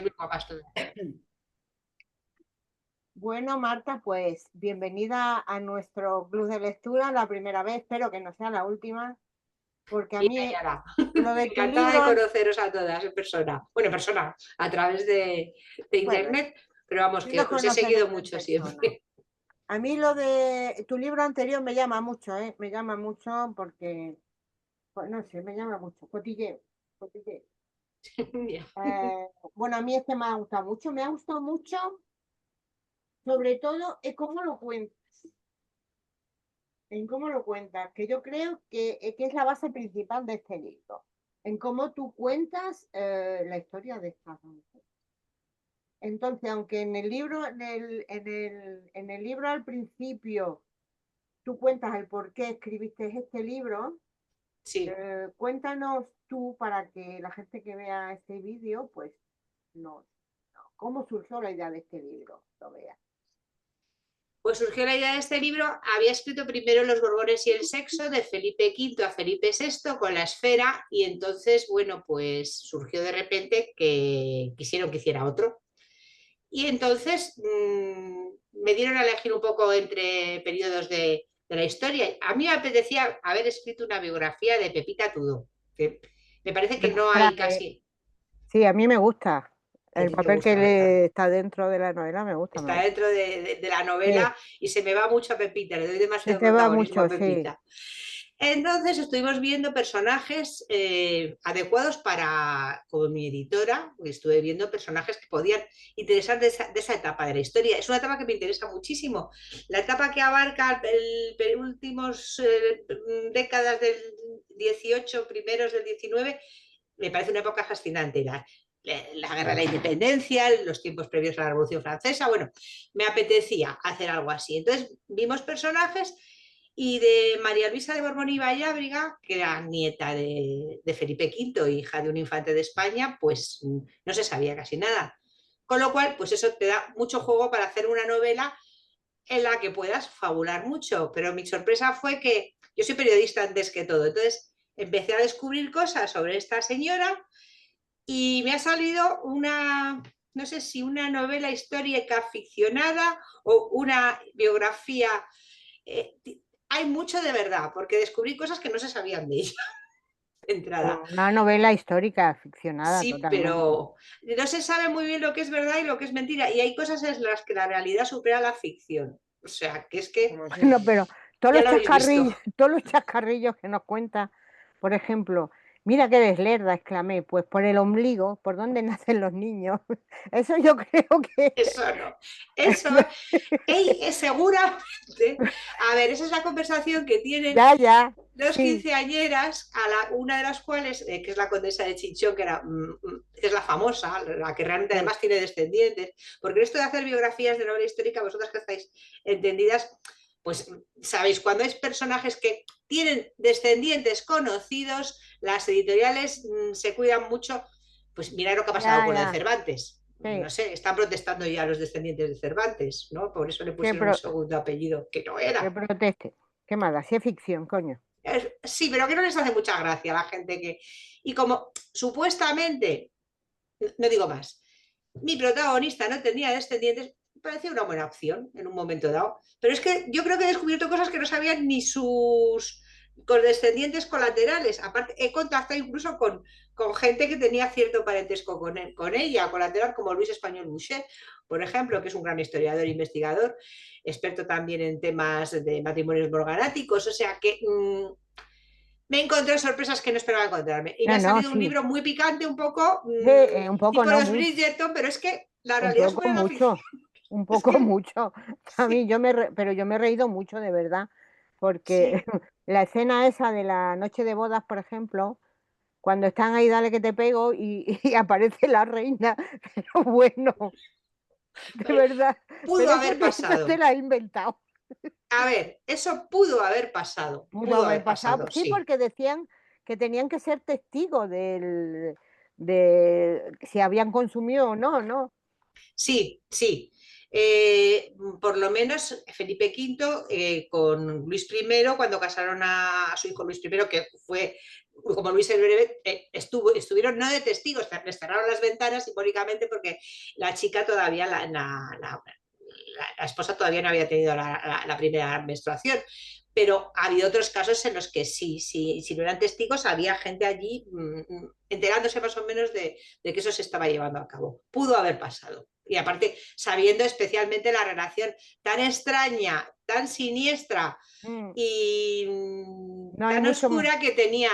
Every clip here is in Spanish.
muy guapas todas. Bueno, Marta, pues bienvenida a nuestro club de lectura, la primera vez, espero que no sea la última, porque a Mira, mí Yara, lo de tu encantada libro, de conoceros a todas en persona. Bueno, en persona, a través de bueno, internet, pero vamos, sí que nos os he seguido conoceremos en mucho persona. siempre. A mí lo de tu libro anterior me llama mucho, ¿eh? Me llama mucho porque, pues, no sé, me llama mucho, cotilleo, cotilleo. Ya. Eh, bueno, a mí este me ha gustado mucho, sobre todo en cómo lo cuentas, en cómo lo cuentas, que yo creo que es la base principal de este libro, en cómo tú cuentas la historia de esta mujer. Entonces, aunque en el libro, en el libro al principio tú cuentas el por qué escribiste este libro, Sí. cuéntanos tú para que la gente que vea este vídeo, pues, no, cómo surgió la idea de este libro, lo vea. Pues surgió la idea de este libro. Había escrito primero Los Borbones y el sexo, de Felipe V a Felipe VI, con la esfera, y entonces, bueno, pues surgió de repente que quisieron que hiciera otro. Y entonces me dieron a elegir un poco entre periodos de la historia. A mí me apetecía haber escrito una biografía de Pepita Tudó, que me parece que no Ostras, hay casi. sí, a mí me gusta. A El ti te papel que gusta, ¿verdad? le está dentro de la novela me gusta, me Está gusta. dentro de la Sí, novela y se me va mucho a Pepita, le doy se demasiado te va protagonismo a mucho, sí. Pepita. Entonces estuvimos viendo personajes adecuados para, como mi editora, estuve viendo personajes que podían interesar de esa etapa de la historia. Es una etapa que me interesa muchísimo. La etapa que abarca el últimos décadas del 18, primeros del 19, me parece una época fascinante. La guerra de la independencia, los tiempos previos a la Revolución Francesa, bueno, me apetecía hacer algo así. Entonces vimos personajes y de María Luisa de Borbón y Vallábriga, que era nieta de Felipe V, hija de un infante de España, pues no se sabía casi nada. Con lo cual, pues eso te da mucho juego para hacer una novela en la que puedas fabular mucho. Pero mi sorpresa fue que yo soy periodista antes que todo, entonces empecé a descubrir cosas sobre esta señora y me ha salido una, no sé si una novela histórica ficcionada o una biografía. eh, Hay mucho de verdad, porque descubrí cosas que no se sabían de ella de entrada. Una novela histórica ficcionada Sí, totalmente. pero no se sabe muy bien lo que es verdad y lo que es mentira. Y hay cosas en las que la realidad supera la ficción. O sea, que es que Bueno, pero ya lo habéis visto. todos los chascarrillos que nos cuenta, por ejemplo, mira qué deslerda, exclamé, pues por el ombligo, por donde nacen los niños. Eso yo creo que Eso no. Eso, ey, es seguramente. A ver, esa es la conversación que tienen ya, ya, dos sí, quinceañeras, una de las cuales, que es la condesa de Chinchón, que es la famosa, la que realmente sí. además tiene descendientes, porque esto de hacer biografías de novela histórica, vosotras que estáis entendidas, pues sabéis, cuando hay personajes que tienen descendientes conocidos, las editoriales se cuidan mucho, pues mira lo que ha pasado Ya, con lo de ya, Cervantes. No sí, sé, están protestando ya los descendientes de Cervantes, ¿no? Por eso le que, pusieron un segundo apellido, que no que era. proteste. Qué mala, si es ficción, coño. Sí, pero que no les hace mucha gracia a la gente que... Y como supuestamente, no digo más, mi protagonista no tenía descendientes, me parecía una buena opción en un momento dado. Pero es que yo creo que he descubierto cosas que no sabían ni sus descendientes colaterales. Aparte, he contactado incluso con gente que tenía cierto parentesco con ella, colateral, como Luis Español Boucher, por ejemplo, que es un gran historiador e investigador, experto también en temas de matrimonios morganáticos. O sea que me he encontrado sorpresas que no esperaba encontrarme. Y me No, ha no, salido un sí. libro muy picante, un poco Un poco, tipo no los mucho. Bridgerton, pero es que la Un realidad poco supera la ficción. mucho, un Es poco que mucho. A mí sí, pero yo me he reído mucho de verdad, porque sí. la escena esa de la noche de bodas, por ejemplo, cuando están ahí, dale que te pego y aparece la reina, pero bueno, de Pues, verdad, pudo pero haber eso te pasado. la he inventado. A ver, eso pudo haber pasado. Pudo Pudo haber haber pasado, pasado, sí, sí. porque decían que tenían que ser testigos de si habían consumido o no, ¿no? Sí, sí. Por lo menos Felipe V con Luis I, cuando casaron a su hijo Luis I, que fue como Luis el Breve, estuvieron no de testigos, les cerraron las ventanas simbólicamente porque la chica todavía, la esposa todavía no había tenido la primera menstruación. Pero ha habido otros casos en los que sí, si no eran testigos, había gente allí enterándose más o menos de que eso se estaba llevando a cabo. Pudo haber pasado. Y aparte, sabiendo especialmente la relación tan extraña, tan siniestra Mm, y no hay tan mucho más. oscura que tenía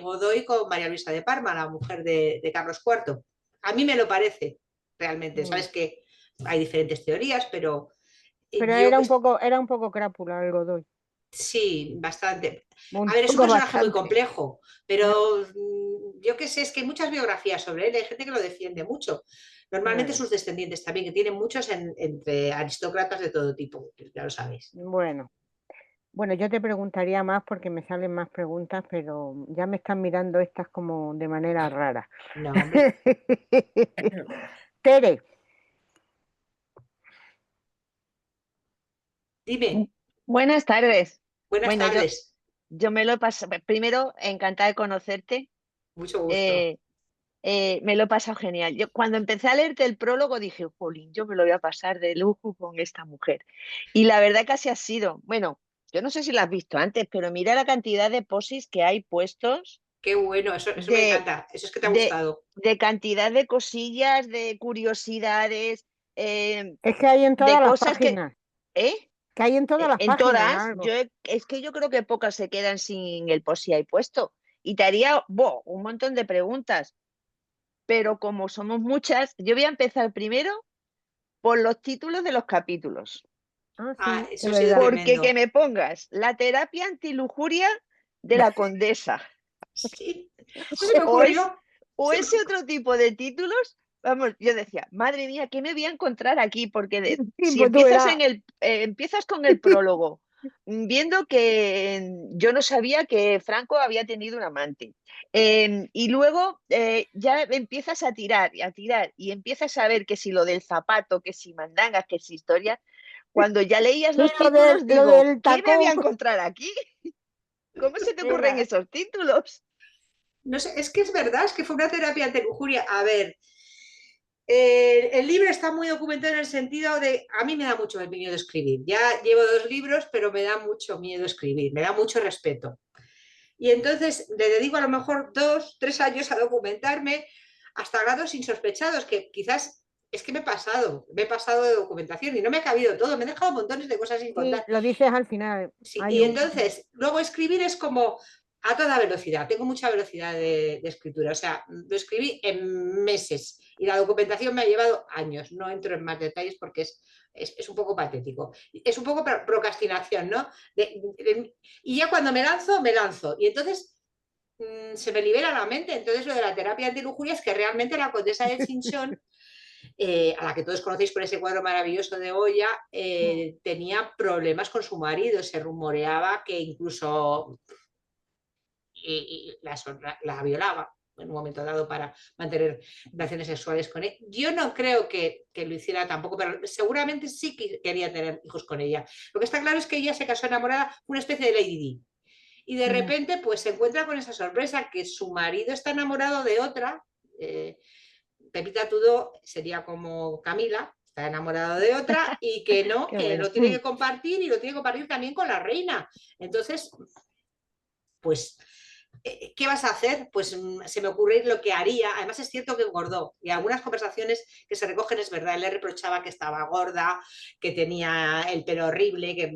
Godoy con María Luisa de Parma, la mujer de Carlos IV. A mí me lo parece, realmente. Mm. Sabes que hay diferentes teorías, pero Pero yo era un poco crápula el Godoy. sí, bastante. A Un ver, es un poco personaje muy bastante. complejo, pero yo qué sé, es que hay muchas biografías sobre él, hay gente que lo defiende mucho. Normalmente Bueno, sus descendientes también, que tienen muchos entre aristócratas de todo tipo, ya lo sabéis. bueno. Bueno, yo te preguntaría más porque me salen más preguntas, pero ya me están mirando estas como de manera rara. No, hombre. Tere, Bu- Dime, Buenas tardes. buenas Bueno, tardes, yo me lo he pasado, primero, encantada de conocerte. mucho gusto. eh, Me lo he pasado genial. Yo cuando empecé a leerte el prólogo dije, jolín, yo me lo voy a pasar de lujo con esta mujer. Y la verdad que así ha sido. Bueno, yo no sé si lo has visto antes, pero mira la cantidad de posis que hay puestos Qué bueno, eso me de, encanta, eso es que te ha de, gustado. de cantidad de cosillas, de curiosidades, es que hay en de todas las cosas páginas, ¿eh? que hay en todas las En páginas todas, algo. es que yo creo que pocas se quedan sin el post ahí puesto. Y te haría un montón de preguntas, pero como somos muchas, yo voy a empezar primero por los títulos de los capítulos. Ah, Ah, sí, eso es ha sido verdad. Porque que tremendo. me pongas la terapia antilujuria de la condesa Sí, eso se me o, es, ocurrió. o ese otro tipo de títulos, vamos, yo decía, madre mía, ¿qué me voy a encontrar aquí? Porque Sí, si pues tú empiezas verás. empiezas con el prólogo, viendo que yo no sabía que Franco había tenido un amante. Y luego ya empiezas a tirar, y empiezas a ver que si lo del zapato, que si mandangas, que si historia. Cuando ya leías Y los títulos, lo digo, del ¿qué me voy a tacón, encontrar aquí? ¿Cómo se te ocurren era. esos títulos? No sé, es que es verdad, es que fue una terapia ante lujuria. A ver, el libro está muy documentado en el sentido de, a mí me da mucho miedo escribir. Ya llevo 2 libros, pero me da mucho miedo escribir, me da mucho respeto. Y entonces le dedico a lo mejor 2, 3 años a documentarme hasta grados insospechados, que quizás es que me he pasado de documentación y no me ha cabido todo, me he dejado montones de cosas sin Sí, contar. lo dices al final. Sí, Hay y un. entonces, luego escribir es como a toda velocidad. Tengo mucha velocidad de escritura. O sea, lo escribí en meses y la documentación me ha llevado años. No entro en más detalles porque es un poco patético. Es un poco procrastinación, ¿no? Y ya cuando me lanzo, me lanzo. Y entonces se me libera la mente. Entonces, lo de la terapia antilujuria es que realmente la condesa de Chinchón a la que todos conocéis por ese cuadro maravilloso de Goya, tenía problemas con su marido. Se rumoreaba que incluso la violaba en un momento dado para mantener relaciones sexuales con él. Yo no creo que lo hiciera tampoco, pero seguramente sí que quería tener hijos con ella. Lo que está claro es que ella se casó enamorada, una especie de Lady Di. Y de repente, pues se encuentra con esa sorpresa que su marido está enamorado de otra. Pepita Tudó sería como Camila, está enamorado de otra y que no, Qué que bueno. lo tiene que compartir y lo tiene que compartir también con la reina. Entonces, pues, ¿qué vas a hacer? Pues se me ocurre lo que haría. Además es cierto que engordó y algunas conversaciones que se recogen es verdad. Él le reprochaba que estaba gorda, que tenía el pelo horrible, que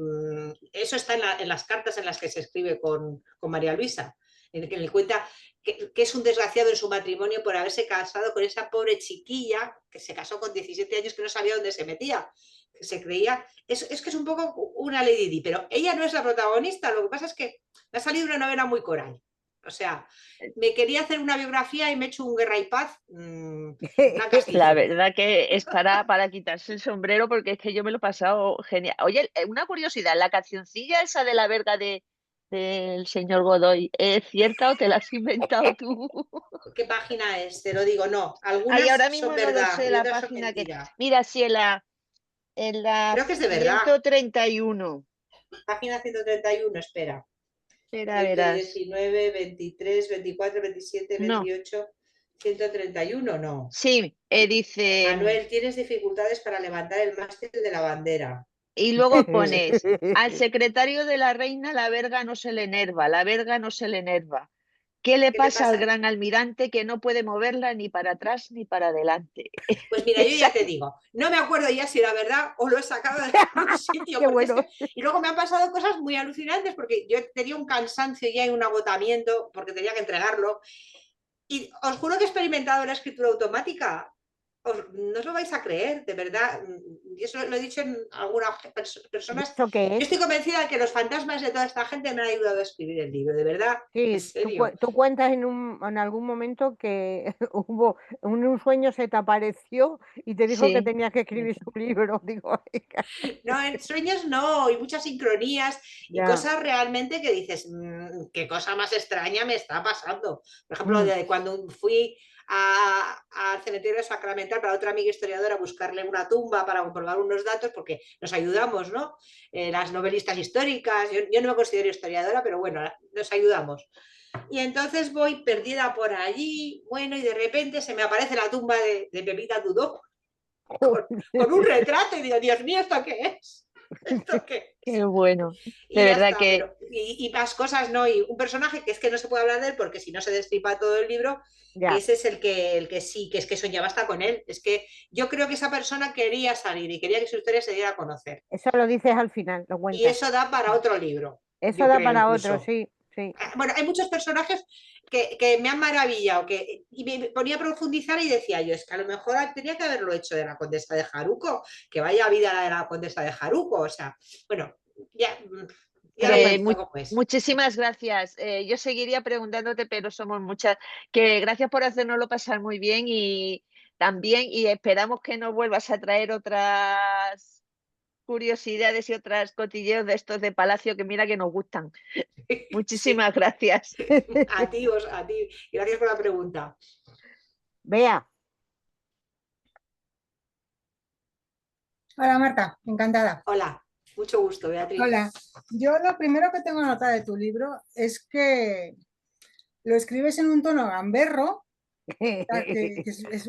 eso está en las cartas en las que se escribe con María Luisa, en el que le cuenta que es un desgraciado en su matrimonio por haberse casado con esa pobre chiquilla que se casó con 17 años que no sabía dónde se metía, que se creía, es que es un poco una Lady Di, pero ella no es la protagonista. Lo que pasa es que me ha salido una novela muy coral. O sea, me quería hacer una biografía y me he hecho un Guerra y Paz plan La castizo. verdad que es para quitarse el sombrero porque es que yo me lo he pasado genial. Oye, una curiosidad, la cancioncilla esa de la verga del señor Godoy, ¿es cierta o te la has inventado tú? ¿Qué página es? Te lo digo, no. Ay, Algunas ahora son mismo no lo verdad sé y la otras son página que... mentira. Mira, si en la Creo que es de verdad. 131. Página 131, espera. Espera, 20, verás. 19, 23, 24, 27, No, 28, 131, no. sí, dice, Manuel, tienes dificultades para levantar el mástil de la bandera. y luego pones, al secretario de la reina la verga no se le enerva, la verga no se le enerva. ¿Qué le ¿Qué le pasa al pasa? gran almirante que no puede moverla ni para atrás ni para adelante? Pues mira, yo ya te digo, no me acuerdo ya si era verdad o lo he sacado de algún sitio, Qué porque es bueno. que... Y luego me han pasado cosas muy alucinantes, porque yo tenía un cansancio ya y un agotamiento, porque tenía que entregarlo, y os juro que he experimentado la escritura automática. No os lo vais a creer, de verdad. Y eso lo he dicho en algunas ¿Y personas. eso qué Yo es? estoy convencida de que los fantasmas de toda esta gente me han ayudado a escribir el libro, de verdad, en Sí, serio. tú cuentas en algún momento que hubo un sueño se te apareció y te dijo que Sí, tenías que escribir su libro. Digo, "Venga". No, en sueños no, y muchas sincronías y Ya. cosas realmente que dices, qué cosa más extraña me está pasando. Por ejemplo, Mm. de cuando fui al cementerio sacramental para otra amiga historiadora a buscarle una tumba para comprobar unos datos, porque nos ayudamos, ¿no? Las novelistas históricas, yo no me considero historiadora, pero bueno, nos ayudamos. Y entonces voy perdida por allí, bueno, y de repente se me aparece la tumba de Pepita Tudó con un retrato y digo, Dios mío, ¿esto qué es? ¿Esto qué es? qué bueno. Y De ya verdad está, que pero y más cosas, ¿no? Y un personaje que es que no se puede hablar de él porque si no se destripa todo el libro, Ya. ese es el que sí, que es que soñaba hasta con él. Es que yo creo que esa persona quería salir y quería que su historia se diera a conocer. Eso lo dices al final, lo Y cuentas. eso da para otro libro, Eso yo da creo para otro, incluso. sí, sí. Bueno, hay muchos personajes que me han maravillado, y me ponía a profundizar y decía yo, es que a lo mejor tenía que haberlo hecho de la condesa de Jaruco, que vaya vida la de la condesa de Jaruco, o sea, bueno, ya, ya Pero veis Eh, pues, mu- cómo es. muchísimas gracias. Yo seguiría preguntándote, pero somos muchas. Que gracias por hacérnoslo pasar muy bien y también, y esperamos que nos vuelvas a traer otras curiosidades y otras cotilleos de estos de Palacio que mira que nos gustan. Sí, Muchísimas gracias. a ti, gracias por la pregunta. vea, Hola Marta, encantada. Hola, mucho gusto, Beatriz. Hola, yo lo primero que tengo anotado de tu libro es que lo escribes en un tono gamberro, que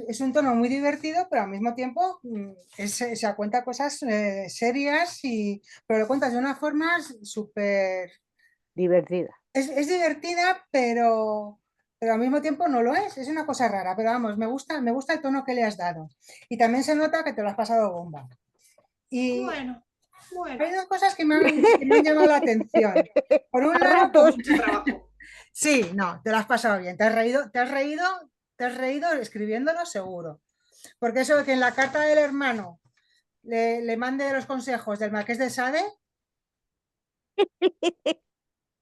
es un tono muy divertido, pero al mismo tiempo se cuenta cosas serias, pero lo cuentas de una forma súper... divertida. Es divertida, pero al mismo tiempo no lo es una cosa rara, pero vamos, me gusta el tono que le has dado. Y también se nota que te lo has pasado bomba. Y Bueno, bueno, hay dos cosas que me han llamado la atención. Por un A lado, ratos. mucho trabajo. sí, no, te lo has pasado bien, te has reído escribiéndolo seguro. Porque eso de que en la carta del hermano le mande los consejos del Marqués de Sade,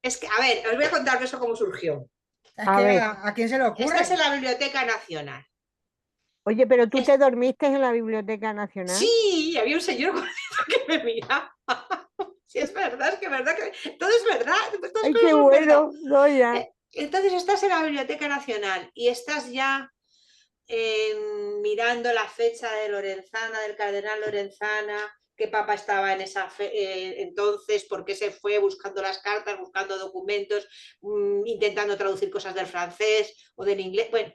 Es que, a ver, os voy a contar eso cómo surgió. es A que ver, a quién se le Estás en ocurre. la Biblioteca Nacional. oye, pero tú Es, te dormiste en la Biblioteca Nacional. sí, había un señor que me miraba. Sí, es que todo es verdad, todas las Ay, cosas qué son verdad. bueno, no ya. Entonces estás en la Biblioteca Nacional y estás ya mirando la fecha de Lorenzana, del cardenal Lorenzana, qué papa estaba en esa entonces, por qué se fue buscando las cartas, buscando documentos, intentando traducir cosas del francés o del inglés. Bueno,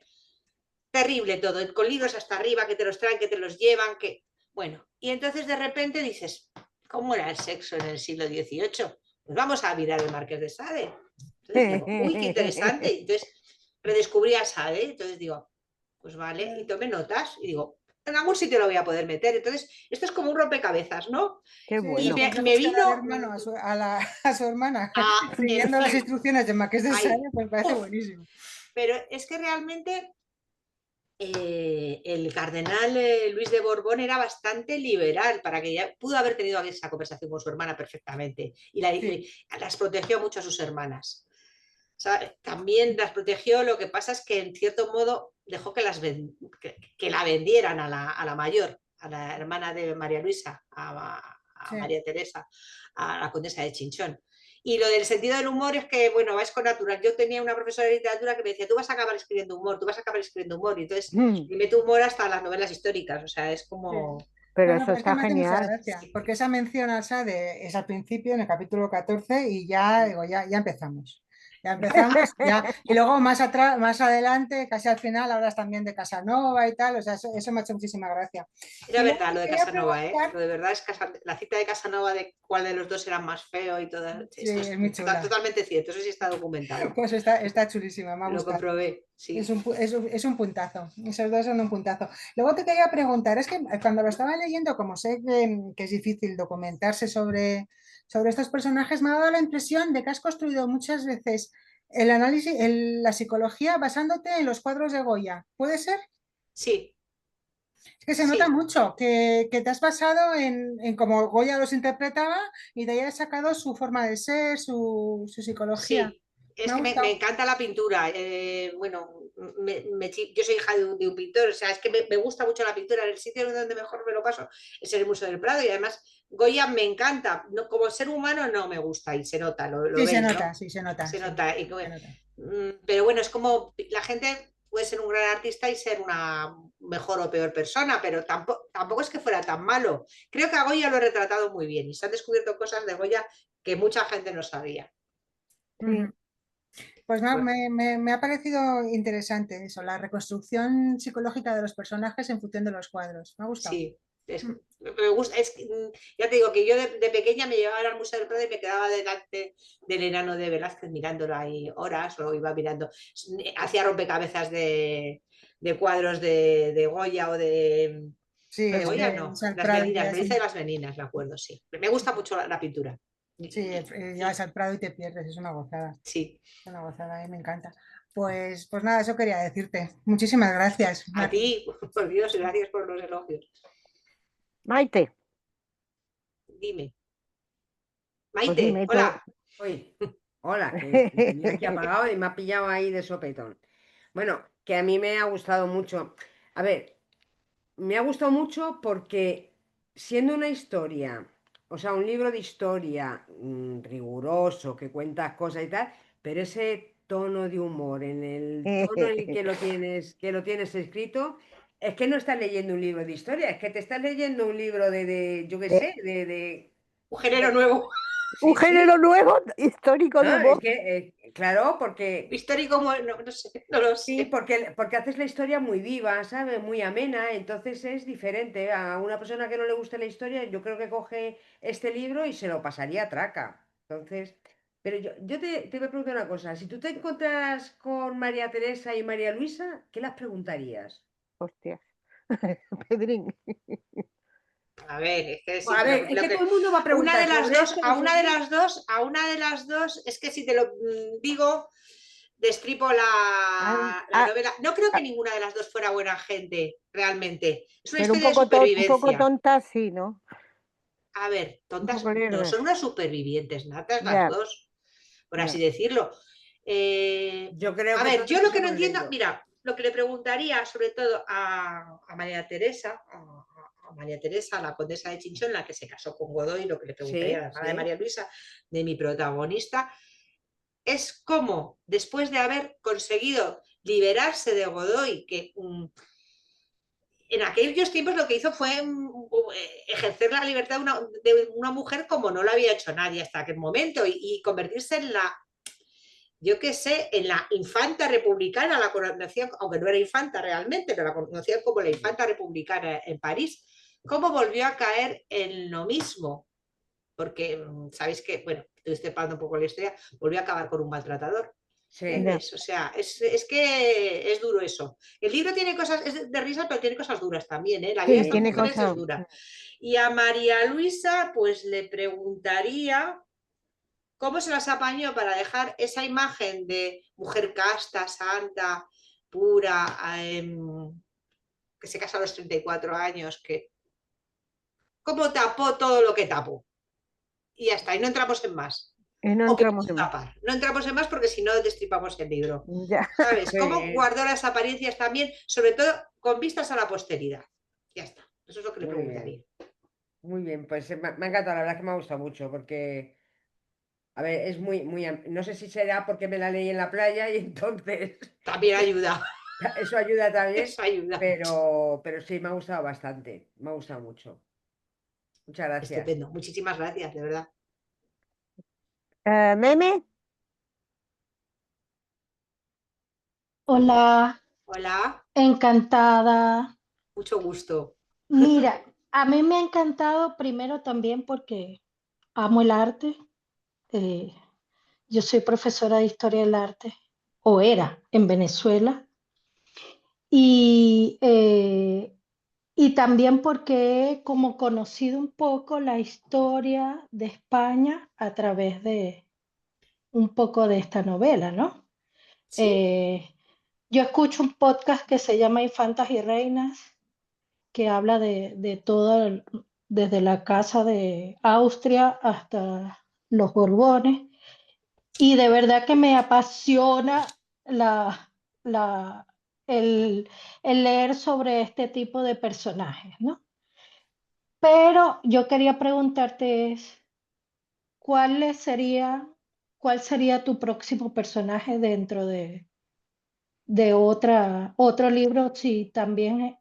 terrible todo, con libros hasta arriba que te los traen, que te los llevan, que... Bueno, y entonces de repente dices, ¿cómo era el sexo en el siglo XVIII? Pues vamos a mirar el Marqués de Sade. Entonces digo, uy, qué interesante. Entonces redescubrí a Sade, entonces digo, pues vale, y tomé notas y digo, en algún sitio lo voy a poder meter. Entonces, esto es como un rompecabezas, ¿no? Qué Sí, Y los bueno. me consejos que da el vino hermano a su hermana, en siguiendo las fin, instrucciones del Marqués de Sade, ahí. pues parece buenísimo. Pero es que realmente el cardenal Luis de Borbón era bastante liberal, para que ya pudo haber tenido esa conversación con su hermana perfectamente y Sí, las protegió mucho a sus hermanas. O sea, también las protegió, lo que pasa es que en cierto modo dejó que la vendieran a la mayor, a la hermana de María Luisa, a sí. María Teresa, a la condesa de Chinchón. Y lo del sentido del humor es que, bueno, va con natural. Yo tenía una profesora de literatura que me decía, tú vas a acabar escribiendo humor, tú vas a acabar escribiendo humor. Y entonces Mm. le meto humor hasta las novelas históricas. O sea, es Sí. como... pero No, no, eso pero es que está me hace mucha genial. gracia, porque esa mención al SADE es al principio, en el capítulo 14, y ya, digo, ya empezamos. Ya empezamos, ya, y luego más atrás, más adelante, casi al final, hablas también de Casanova y tal, o sea, eso me ha hecho muchísima gracia. Era Y luego verdad te lo de quería Casanova, ¿eh? preguntar, Lo de verdad es la cita de Casanova de cuál de los dos era más feo y todo. sí, Eso es es muy chula, totalmente cierto, eso sí está documentado. pues está chulísima, me ha Lo gustado. comprobé, Es sí. un puntazo, esos dos son un puntazo. Luego te quería preguntar, es que cuando lo estaba leyendo, como sé que es difícil documentarse sobre estos personajes, me ha dado la impresión de que has construido muchas veces el análisis, la psicología basándote en los cuadros de Goya. ¿Puede ser? Sí, Es que se nota sí. mucho que te has basado en cómo Goya los interpretaba y de ahí has sacado su forma de ser, su psicología. Sí, Me es ha que me gustado. encanta la pintura. Bueno, yo soy hija de un pintor, o sea, es que me gusta mucho la pintura. El sitio donde mejor me lo paso es en el Museo del Prado y además Goya me encanta. No, como ser humano no me gusta y se nota, lo Sí, se veis, nota, ¿no? sí, se nota, Se sí, nota. se nota. Pero bueno, es como la gente puede ser un gran artista y ser una mejor o peor persona, pero tampoco es que fuera tan malo. Creo que a Goya lo he retratado muy bien y se han descubierto cosas de Goya que mucha gente no sabía. Ujú. Pues no, Pues, me ha parecido interesante eso, la reconstrucción psicológica de los personajes en función de los cuadros. Me ha gustado. sí, Mm. me gusta, ya te digo que yo de pequeña me llevaba al Museo del Prado y me quedaba delante del enano de Velázquez mirándolo ahí horas o iba mirando, hacía rompecabezas de cuadros de Goya Sí, no de es Goya, que no, es al las Prado y Meninas, me dice de las Meninas, me acuerdo, sí. Me gusta mucho la pintura. sí, llegas al Prado y te pierdes, es una gozada. Sí, Es una gozada, a mí me encanta. Pues nada, eso quería decirte. Muchísimas gracias, a Mari. ti, por Dios, gracias por los elogios. Maite, Dime. pues Maite, dime tú. hola. Uy, hola, que me tenía aquí apagado y me ha pillado ahí de sopetón. Bueno, que a mí me ha gustado mucho. A ver, me ha gustado mucho porque siendo una historia, o sea, un libro de historia riguroso que cuenta cosas y tal, pero ese tono de humor, en el tono en el que lo tienes escrito, es que no estás leyendo un libro de historia, es que te estás leyendo un libro yo qué sé, Un género nuevo. Un sí, género sí. nuevo histórico de No, es humor. que, claro, porque Histórico, no sé, no lo sí, sé. porque haces la historia muy viva, ¿sabes? Muy amena, entonces es diferente. A una persona que no le guste la historia, yo creo que coge este libro y se lo pasaría a traca. Entonces, pero yo te voy a preguntar una cosa. Si tú te encuentras con María Teresa y María Luisa, ¿qué las preguntarías? Hostias. Pedrín. A ver, es que sí, A ver, es lo que que todo el mundo va a una de preguntar las sobre dos, esto, a no sé una de qué. las dos, a una de las dos, es que si te lo digo, destripo Ah, la ah, novela. No creo que ah, ninguna de las dos fuera buena gente, realmente. Es una pero historia de un poco supervivencia. tonta, sí, ¿no? A ver, Un tontas, poco no, lerdas. son unas supervivientes natas las Ya, dos, por así ya. decirlo. Yo creo A que ver, todos yo lo nos que no hemos entiendo, leído. mira, lo que le preguntaría sobre todo a María Teresa, a María Teresa, la condesa de Chinchón, la que se casó con Godoy, lo que le preguntaría a la Sí, hermana de sí. María Luisa, de mi protagonista, es cómo, después de haber conseguido liberarse de Godoy, que en aquellos tiempos lo que hizo fue ejercer la libertad de una mujer como no lo había hecho nadie hasta aquel momento y convertirse en la, yo qué sé, en la infanta republicana, la conocían, aunque no era infanta realmente, pero la conocían como la infanta republicana en París. ¿Cómo volvió a caer en lo mismo? Porque sabéis que, bueno, estoy estepando un poco la historia, volvió a acabar con un maltratador. Sí. Ya. ¿Entiendes? O sea, es que es duro eso. El libro tiene cosas, es de risa, pero tiene cosas duras también, ¿eh? La vida de Sí, estas tiene Sí. mujeres es cosas. dura. Y a María Luisa, pues le preguntaría cómo se las apañó para dejar esa imagen de mujer casta, santa, pura, que se casa a los 34 años, que cómo tapó todo lo que tapó. Y ya está, y no entramos en más. Y no O entramos podemos en más. tapar. No entramos en más porque si no destripamos el libro. Ya. ¿Sabes? ¿Cómo Sí, guardó las apariencias también, sobre todo con vistas a la posteridad? Ya está. Eso es lo que le muy bien. preguntaría. Muy bien, pues me ha encantado, la verdad es que me ha gustado mucho, porque, a ver, es muy, no sé si será porque me la leí en la playa y entonces, También ayuda. Eso ayuda también, Eso ayuda. pero sí, me ha gustado bastante. Me ha gustado mucho. Muchas gracias. Estupendo. Muchísimas gracias, de verdad. Meme, Hola, Hola, encantada. mucho gusto. Mira, a mí me ha encantado primero también porque amo el arte. Eh, yo soy profesora de historia del arte, o era en Venezuela, y, eh, y también porque he como conocido un poco la historia de España a través de un poco de esta novela, ¿no? Sí, Eh, yo escucho un podcast que se llama Infantas y Reinas que habla de todo, desde la casa de Austria hasta los Borbones, y de verdad que me apasiona la, la, el, el leer sobre este tipo de personajes, ¿no? Pero yo quería preguntarte ¿cuál sería, cuál sería tu próximo personaje dentro de otro libro, si también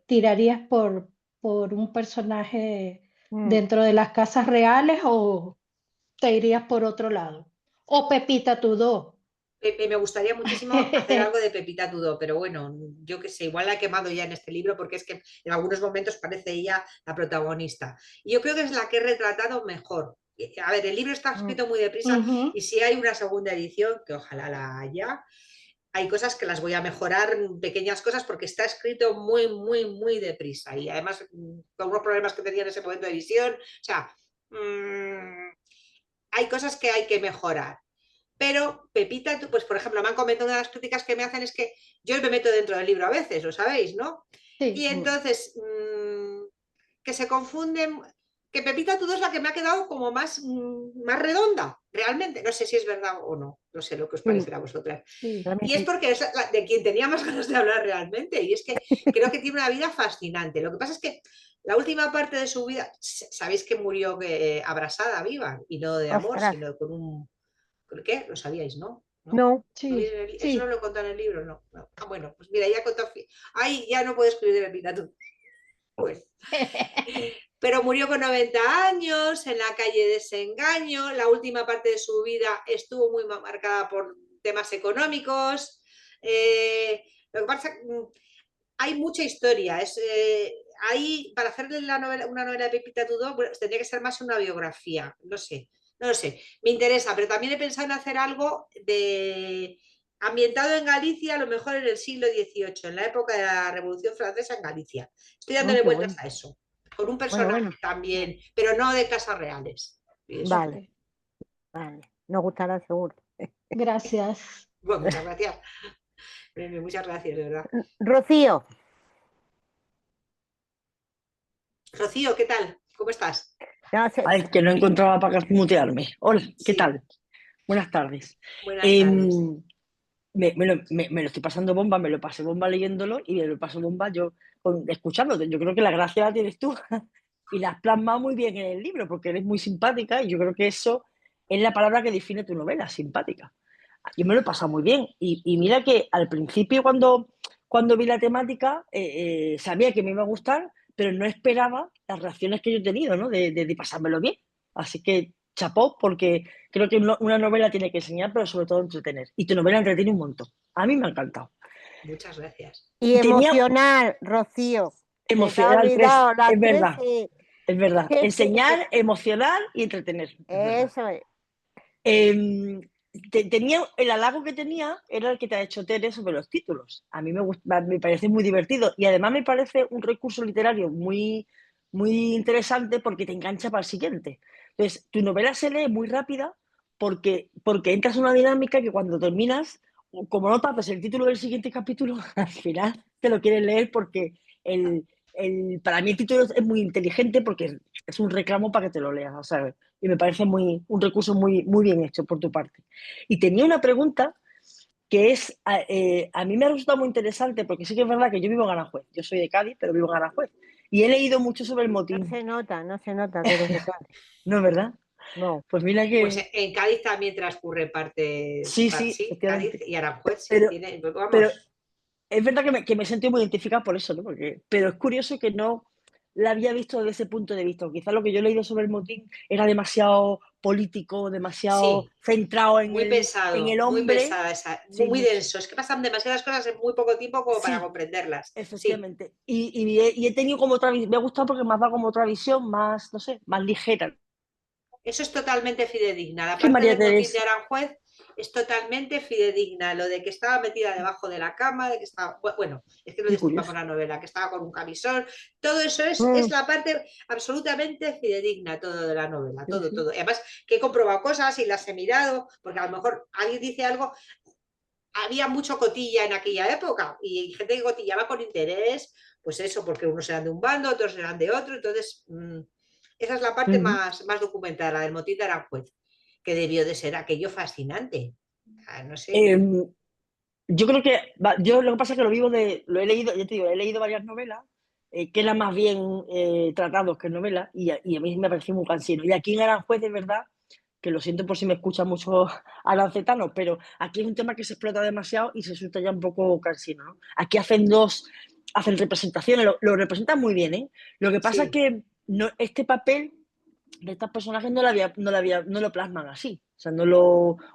tirarías por un personaje mm, dentro de las casas reales o te irías por otro lado? O Pepita Tudó. Me gustaría muchísimo hacer algo de Pepita Tudó, pero bueno, yo qué sé, igual la he quemado ya en este libro porque es que en algunos momentos parece ella la protagonista. Y yo creo que es la que he retratado mejor. A ver, el libro está mm, escrito muy deprisa Ujú. y si hay una segunda edición, que ojalá la haya, hay cosas que las voy a mejorar, pequeñas cosas, porque está escrito muy, muy, muy deprisa. Y además, con unos problemas que tenía en ese momento de edición, o sea, hay cosas que hay que mejorar. Pero Pepita, pues por ejemplo, me han comentado, una de las críticas que me hacen es que yo me meto dentro del libro a veces, lo sabéis, ¿no? Y Sí, mm. entonces, que se confunden, que Pepita Tudor es la que me ha quedado como más, más redonda, realmente. No sé si es verdad o no, no sé lo que os Sí, parecerá a vosotras. sí. para mí Y es sí. porque es de quien tenía más ganas de hablar realmente. Y es que creo que tiene una vida fascinante. Lo que pasa es que la última parte de su vida, sabéis que murió abrasada, viva, y no de amor, Ostras, sino con un... ¿Por qué? Lo sabíais, ¿no? ¿No? no. ¿No Sí, viene ¿Eso no sí. lo contado en el libro? No, no. Ah, bueno, pues mira, ya contó. Ay, ya no puedo escribir de Pepita tú. Bueno. Pero murió con 90 años en la calle de Desengaño. La última parte de su vida estuvo muy marcada por temas económicos. Lo que pasa, hay mucha historia. Hay, para hacerle una novela de Pepita Tudó, bueno, tendría que ser más una biografía. No sé, no lo sé. Me interesa, pero también he pensado en hacer algo ambientado en Galicia, a lo mejor en el siglo XVIII, en la época de la Revolución Francesa en Galicia. Estoy Uy, dándole qué vueltas bueno. a eso, con un Bueno, personaje bueno. también, pero no de casas reales. Y eso. Vale, Ok, vale. Nos gustará seguro. gracias. Bueno, muchas gracias. Muchas gracias, de verdad. Rocío, Rocío, ¿qué tal? ¿Cómo estás? no sé, Ay, que no encontraba para mutearme. Hola, ¿qué Sí, tal? Buenas tardes. buenas tardes. Em, me lo estoy pasando bomba, me lo pasé bomba leyéndolo y me lo paso bomba yo escuchándote. Yo creo que la gracia la tienes tú y la has plasmado muy bien en el libro porque eres muy simpática y yo creo que eso es la palabra que define tu novela, simpática. Yo me lo he pasado muy bien y mira que al principio cuando vi la temática sabía que me iba a gustar, pero no esperaba las reacciones que yo he tenido, ¿no? De pasármelo bien. Así que chapó porque creo que una novela tiene que enseñar, pero sobre todo entretener. Y tu novela entretiene un montón. A mí me ha encantado. Muchas gracias. y Y tenía emocional, Rocío. Se te ha emocional tres, olvidado las es tres. verdad, es verdad. Enseñar, emocionar y entretener, es verdad. Eso es. Eh, tenía, el halago que tenía era el que te ha hecho Tere sobre los títulos. A mí me parece muy divertido y además me parece un recurso literario muy, muy interesante porque te engancha para el siguiente. Entonces, tu novela se lee muy rápida porque entras en una dinámica que cuando terminas, como no tapes el título del siguiente capítulo, al final te lo quieres leer porque para mí el título es muy inteligente porque es un reclamo para que te lo leas, ¿sabes? Y me parece un recurso muy, muy bien hecho por tu parte. Y tenía una pregunta que a mí me ha resultado muy interesante porque sí que es verdad que yo vivo en Aranjuez, yo soy de Cádiz, pero vivo en Aranjuez. Y he leído mucho sobre el motín, No se nota que eres de Cádiz. ¿no es verdad? No. Pues mira Pues que en Cádiz también transcurre sí, sí, sí, Cádiz efectivamente. y Aranjuez, sí, Pero, tiene, pues pero vamos. es verdad que me he sentido muy identificada por eso, ¿no? Pero es curioso que no la había visto desde ese punto de vista. Quizás lo que yo he leído sobre el motín era demasiado político, demasiado Sí, centrado en muy el muy hombre. pesada esa, Sí, muy mucho. denso. Es que pasan demasiadas cosas en muy poco tiempo como para Sí, comprenderlas. Sí, efectivamente. Y he tenido como otra visión, me ha gustado porque me ha dado como otra visión más, no sé, más ligera. eso es totalmente fidedigna. La Que parte María del motín de Teresa. Aranjuez es totalmente fidedigna. Lo de que estaba metida debajo de la cama, de que estaba, bueno, es que no Qué destripamos curioso. la novela, que estaba con un camisón, todo eso es Mm, la parte absolutamente fidedigna, todo de la novela, Sí, todo, sí. todo. Además, que he comprobado cosas y las he mirado, porque a lo mejor alguien dice algo, había mucho cotilla en aquella época y gente que cotillaba con interés, pues eso, porque unos eran de un bando, otros eran de otro, entonces esa es la parte Ujú. más documentada, la del motín de Aranjuez, que debió de ser aquello fascinante. Ah, no sé. Em, yo creo que yo lo que pasa es que lo he leído, ya te digo, he leído varias novelas que eran más bien tratados que novelas y a mí me pareció muy cansino. Y aquí en Aranjuez, de verdad, que lo siento por si me escuchan mucho arancetanos, pero aquí es un tema que se explota demasiado y se resulta ya un poco cansino, ¿no? Aquí hacen representaciones, lo representan muy bien, ¿eh? Lo que pasa es Sí, que no, este papel de estos personajes no lo plasman así. O sea,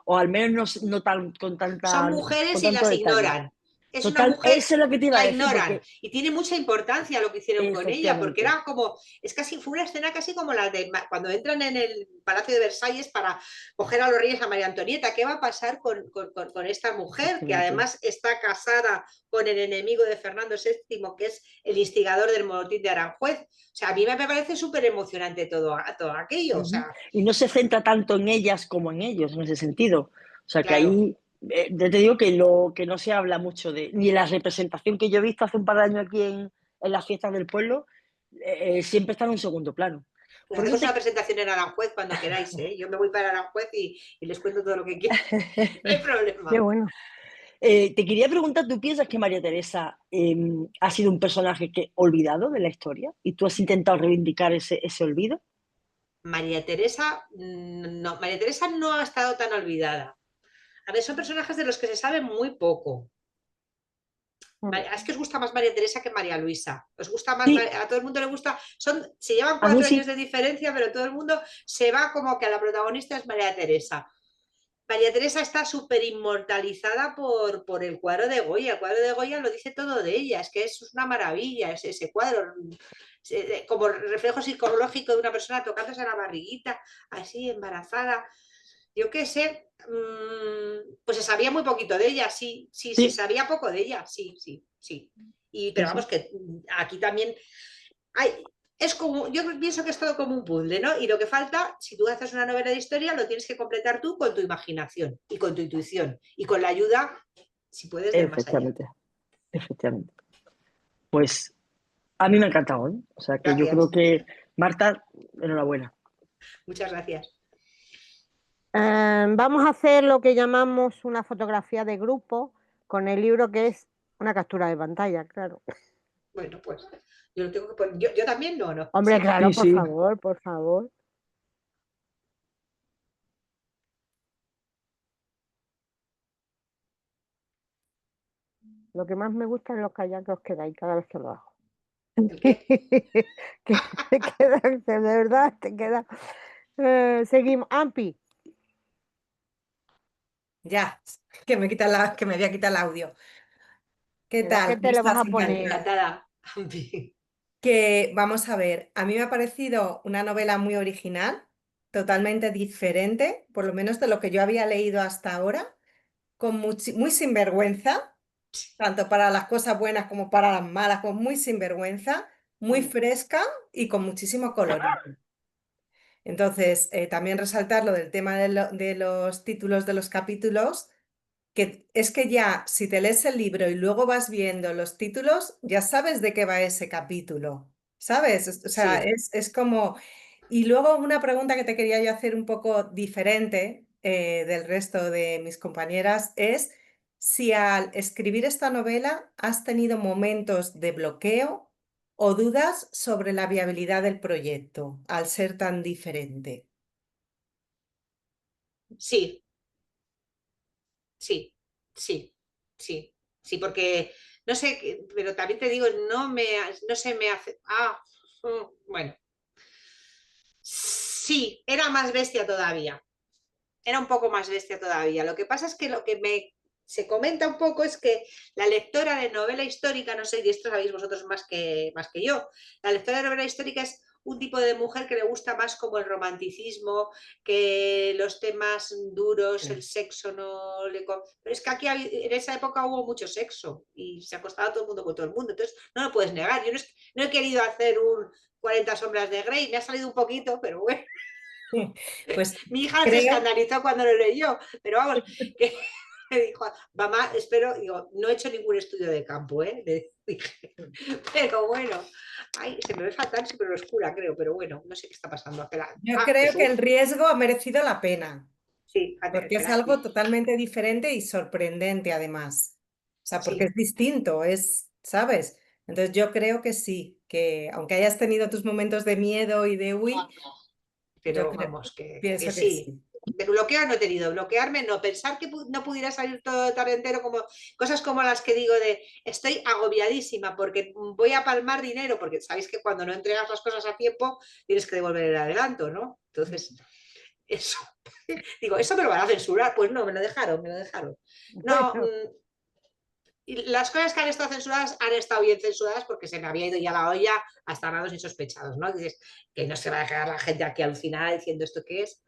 o al menos no tan, son con mujeres y tanto las detalle. ignoran. Es una Total, mujer, eso es lo que te iba a la decir, ignoran porque y tiene mucha importancia lo que hicieron con ella, porque efectivamente, era como, es casi, fue una escena casi como la de cuando entran en el Palacio de Versalles para coger a los reyes a María Antonieta. ¿Qué va a pasar con esta mujer que efectivamente. además está casada con el enemigo de Fernando VII, que es el instigador del motín de Aranjuez? O sea, a mí me parece súper emocionante todo aquello. O Ujú. sea, Y no se centra tanto en ellas como en ellos, en ese sentido. O sea, que claro. ahí, yo te digo que no se habla mucho ni en la representación que yo he visto hace un par de años aquí en las fiestas del pueblo, siempre está en un segundo plano. Pues Por eso hacemos una te, presentación en Aranjuez cuando queráis, ¿eh? Yo me voy para Aranjuez y les cuento todo lo que quiero. No hay qué problema. bueno. te quería preguntar, ¿tú piensas que María Teresa ha sido un personaje que olvidado de la historia y tú has intentado reivindicar ese olvido? María Teresa no ha estado tan olvidada. A ver, son personajes de los que se sabe muy poco. Mm. Es que os gusta más María Teresa que María Luisa. Os gusta más, Sí, a todo el mundo le gusta, se llevan a mí 4 años sí. de diferencia, pero todo el mundo se va como que la protagonista es María Teresa. María Teresa está súper inmortalizada por el cuadro de Goya. El cuadro de Goya lo dice todo de ella, es que es una maravilla ese cuadro, como reflejo psicológico de una persona tocándose la barriguita, así embarazada. Yo qué sé, pues se sabía muy poquito de ella, sí, sí, se Sí, sabía poco de ella, sí, sí, sí. sí, Pero vamos, sí. que aquí también hay, es como, yo pienso que es todo como un puzzle, ¿no? Y lo que falta, si tú haces una novela de historia, lo tienes que completar tú con tu imaginación y con tu intuición y con la ayuda, si puedes, del más allá. Efectivamente, efectivamente. Pues a mí me ha encantado, ¿eh? O sea que yo creo Gracias, que, Marta, enhorabuena. muchas gracias. Vamos a hacer lo que llamamos una fotografía de grupo con el libro que es una captura de pantalla, claro. Bueno, pues yo lo tengo que poner. Yo también no, ¿no? Hombre, Sí. claro, Sí, por sí. favor, por favor. Lo que más me gusta es los callar que os quedáis cada vez que lo hago. ¿El qué? Que te queda, que de verdad te queda. Seguimos. Ampi, Ya, que me había quitado el audio. ¿Qué será que tal? ¿Cómo te lo vas estás, a poner. Encantada? Encantada. Que vamos a ver, a mí me ha parecido una novela muy original, totalmente diferente, por lo menos de lo que yo había leído hasta ahora, con muy sinvergüenza, tanto para las cosas buenas como para las malas, con muy sinvergüenza, muy fresca y con muchísimo colorido. Entonces, también resaltar lo del tema de los títulos de los capítulos, que es que ya si te lees el libro y luego vas viendo los títulos, ya sabes de qué va ese capítulo, ¿sabes? O sea, Sí, es como... Y luego una pregunta que te quería yo hacer un poco diferente del resto de mis compañeras es si al escribir esta novela has tenido momentos de bloqueo o dudas sobre la viabilidad del proyecto al ser tan diferente. sí, sí, sí, sí, sí, porque No sé, pero también te digo, no se me hace... bueno. Sí, era más bestia todavía. Era un poco más bestia todavía. Lo que pasa es que lo que se comenta un poco es que la lectora de novela histórica, no sé, y esto sabéis vosotros más que yo, la lectora de novela histórica es un tipo de mujer que le gusta más como el romanticismo, que los temas duros, el sexo no le... Pero es que aquí en esa época hubo mucho sexo y se acostaba todo el mundo con todo el mundo, entonces no lo puedes negar. Yo no he querido hacer un 40 sombras de Grey, me ha salido un poquito, pero bueno. Pues Mi hija se creo, escandalizó cuando lo leyó, pero vamos, que me dijo, mamá, espero, digo, no he hecho ningún estudio de campo, le dije, pero bueno, ay, se me ve fatal, súper oscura, creo, pero bueno, no sé qué está pasando. Espera. yo creo que Jesús. el riesgo ha merecido la pena, Sí, porque es espera, algo sí. totalmente diferente y sorprendente además. O sea, porque Sí. es distinto, ¿sabes? Entonces yo creo que sí, que aunque hayas tenido tus momentos de miedo y de yo Pero creo, vamos, que pienso que sí. sí. De bloquear no he tenido, bloquearme no, pensar que no pudiera salir todo el tarde entero, como cosas como las que digo de estoy agobiadísima porque voy a palmar dinero, porque sabéis que cuando no entregas las cosas a tiempo tienes que devolver el adelanto, ¿no? Entonces, eso, digo, ¿eso me lo van a censurar? Pues no, me lo dejaron. No, Bueno, y las cosas que han estado censuradas han estado bien censuradas porque se me había ido ya la olla hasta grados insospechados, ¿no? Dices que no se va a dejar la gente aquí alucinada diciendo esto que es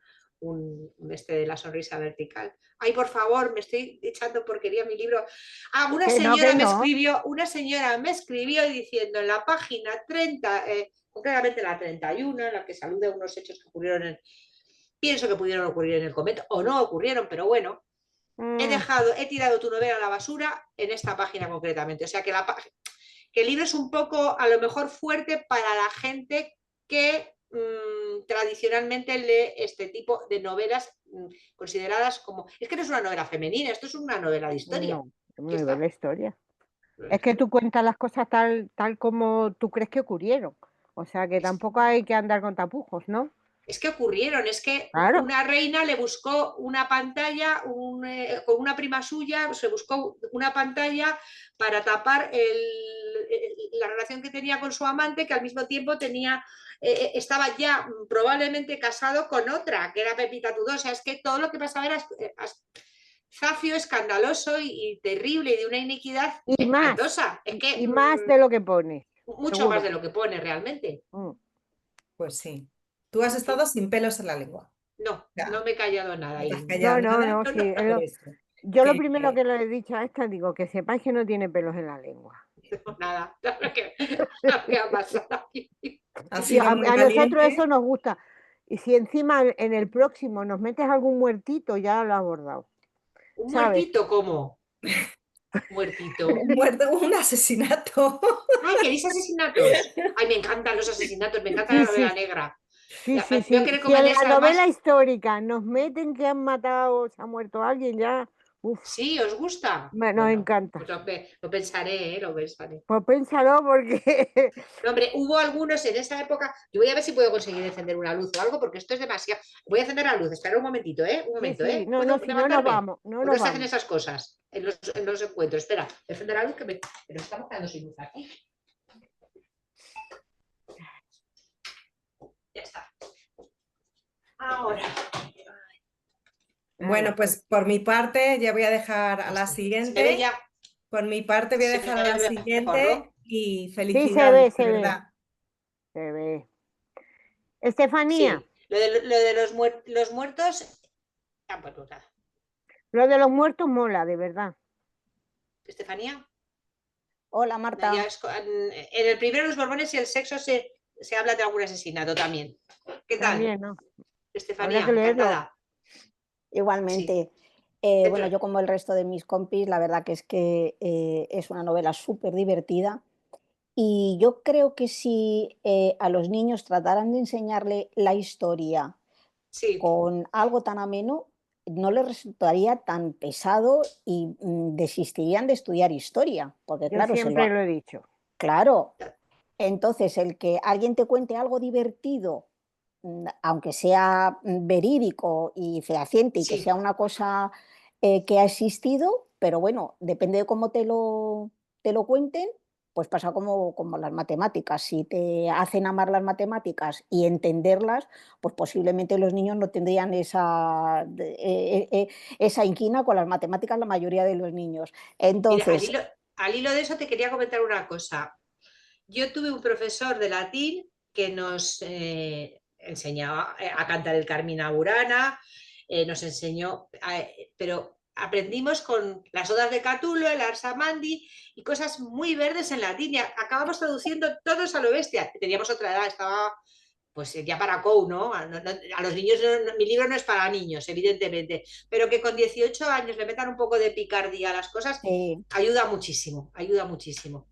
este de la sonrisa vertical. Ay, por favor, me estoy echando porquería en mi libro. Una que señora que no. me escribió diciendo en la página 30, concretamente la 31, en la que saluda unos hechos que ocurrieron pienso que pudieron ocurrir en el convento, o no ocurrieron, pero bueno, he tirado tu novela a la basura en esta página concretamente. O sea que el libro es un poco, a lo mejor, fuerte para la gente que tradicionalmente lee este tipo de novelas consideradas como... Es que no es una novela femenina, esto es una novela de historia. No, no Ya es la está. historia. Es que tú cuentas las cosas tal como tú crees que ocurrieron. O sea que tampoco hay que andar con tapujos, ¿no? Es que ocurrieron, es que Claro. una reina le buscó una pantalla, con una prima suya, se buscó una pantalla para tapar la relación que tenía con su amante, que al mismo tiempo estaba ya probablemente casado con otra, que era Pepita Tudó. O sea, es que todo lo que pasaba era zafio, escandaloso y terrible y de una iniquidad Y más, espantosa. Es que y más de lo que pone, mucho más seguro. de lo que pone realmente. Pues sí. Tú has estado sin pelos en la lengua. No, Ya, no me he callado nada. no te has Y... callado nada. No, No, sí. no, Por eso. Yo lo Que, primero que le he dicho a esta, digo, que sepáis que no tiene pelos en la lengua. nada, ¿qué ha pasado aquí? ha Y sido muy a nosotros eso valiente. nos gusta. Y si encima en el próximo nos metes algún muertito, ya lo has abordado. ¿Un ¿Sabes? muertito cómo? Muertito. Un muerto, un asesinato. Ay, ¿queréis asesinatos? Ay, me encantan los asesinatos, me encanta la Sí, novela sí, negra. sí, sí, Veo sí. que Si en recomendéis la novela además. histórica nos meten que han matado, se ha muerto alguien, ya, uf, Sí, ¿os gusta? nos Bueno, encanta. pues lo pensaré, lo pensaré. Pues pénsalo porque No, hombre, hubo algunos en esa época. Yo voy a ver si puedo conseguir encender una luz o algo, porque esto es demasiado. Voy a encender la luz, espera un momentito, ¿eh? Un sí, momento, sí, ¿eh? no, no, ¿Puedo si no nos levantarme? vamos, no ¿Por nos qué se hacen vamos. esas cosas en los encuentros? Espera, encender la luz que me. Pero estamos quedando sin luz aquí. Ya está. Ahora. Bueno, pues por mi parte ya voy a dejar a la ¿Se me ve siguiente. ya? Por mi parte voy a ¿Se dejar a la me ve mejor, siguiente no? y Sí, felicidades, de se ve, verdad. se ve. Estefanía, Sí. Lo de los muertos. Ah, pues nada. lo de los muertos mola, de verdad. Estefanía. Hola Marta. En el primero de los Borbones y el sexo se habla de algún asesinato también. ¿Qué tal? También, ¿no? Habrá Estefanía, que leerlo. encantada. Igualmente. Sí. Bueno, yo como el resto de mis compis, la verdad que es una novela súper divertida y yo creo que si a los niños trataran de enseñarle la historia Sí. con algo tan ameno, no les resultaría tan pesado y desistirían de estudiar historia, porque Yo claro, siempre lo he dicho. Claro, entonces el que alguien te cuente algo divertido, aunque sea verídico y fehaciente y que Sí. sea una cosa que ha existido, pero bueno, depende de cómo te te lo cuenten, pues pasa como las matemáticas. Si te hacen amar las matemáticas y entenderlas, pues posiblemente los niños no tendrían esa inquina con las matemáticas, la mayoría de los niños. Mira, Entonces, al hilo de eso te quería comentar una cosa. Yo tuve un profesor de latín que nos enseñaba a cantar el Carmina Burana, nos enseñó, pero aprendimos con las odas de Catulo, el Arsamandi y cosas muy verdes en latín. Y acabamos traduciendo todos a lo bestia. Teníamos otra edad, estaba pues ya para COU, ¿no? A los niños, mi libro no es para niños, evidentemente, pero que con 18 años le metan un poco de picardía a las cosas, ayuda muchísimo,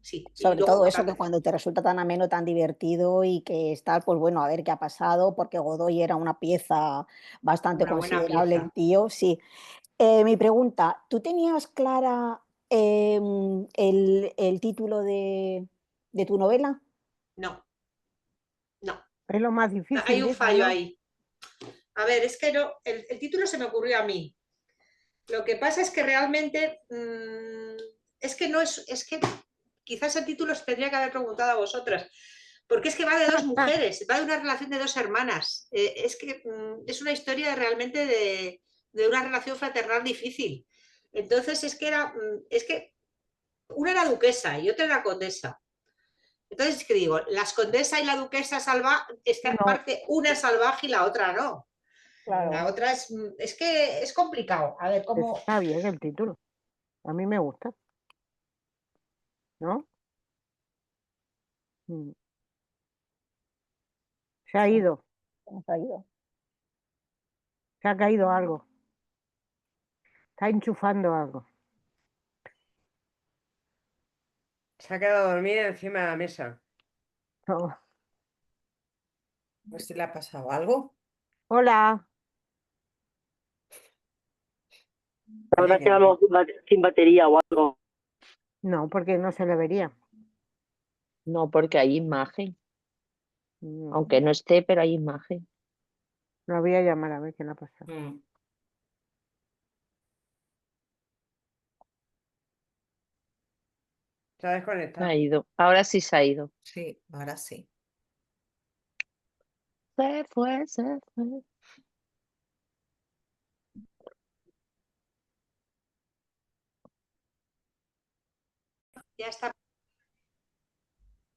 sí. Y sobre luego, todo eso, que cuando te resulta tan ameno, tan divertido y que está, pues bueno, a ver qué ha pasado, porque Godoy era una pieza bastante una buena considerable, pieza. el tío, sí. Mi pregunta, ¿tú tenías clara el título de tu novela? No. Es lo más difícil, Hay un dice, fallo ¿no? ahí. A ver, es que no, el título se me ocurrió a mí. Lo que pasa es que realmente es que no es que quizás el título os tendría que haber preguntado a vosotras, porque es que va de dos mujeres, va de una relación de dos hermanas. Es que es una historia realmente de una relación fraternal difícil. Entonces es que una era duquesa y otra era condesa. Entonces, ¿qué digo? Las condesa y la duquesa es que aparte una es salvaje y la otra no. Claro. La otra es que es complicado. A ver, ¿cómo? Está bien el título. A mí me gusta. ¿No? Se ha ido. Se ha ido. Se ha caído algo. Está enchufando algo. Se ha quedado dormida encima de la mesa. No. A ver si le ha pasado algo. Hola. Habrá quedado sin batería o algo. No, porque no se le vería. No, porque hay imagen. No. Aunque no esté, pero hay imagen. Lo voy a llamar a ver qué le ha pasado. Se ha desconectado. Se ha ido. Ahora sí se ha ido. Sí, ahora sí. Se fue. Ya está.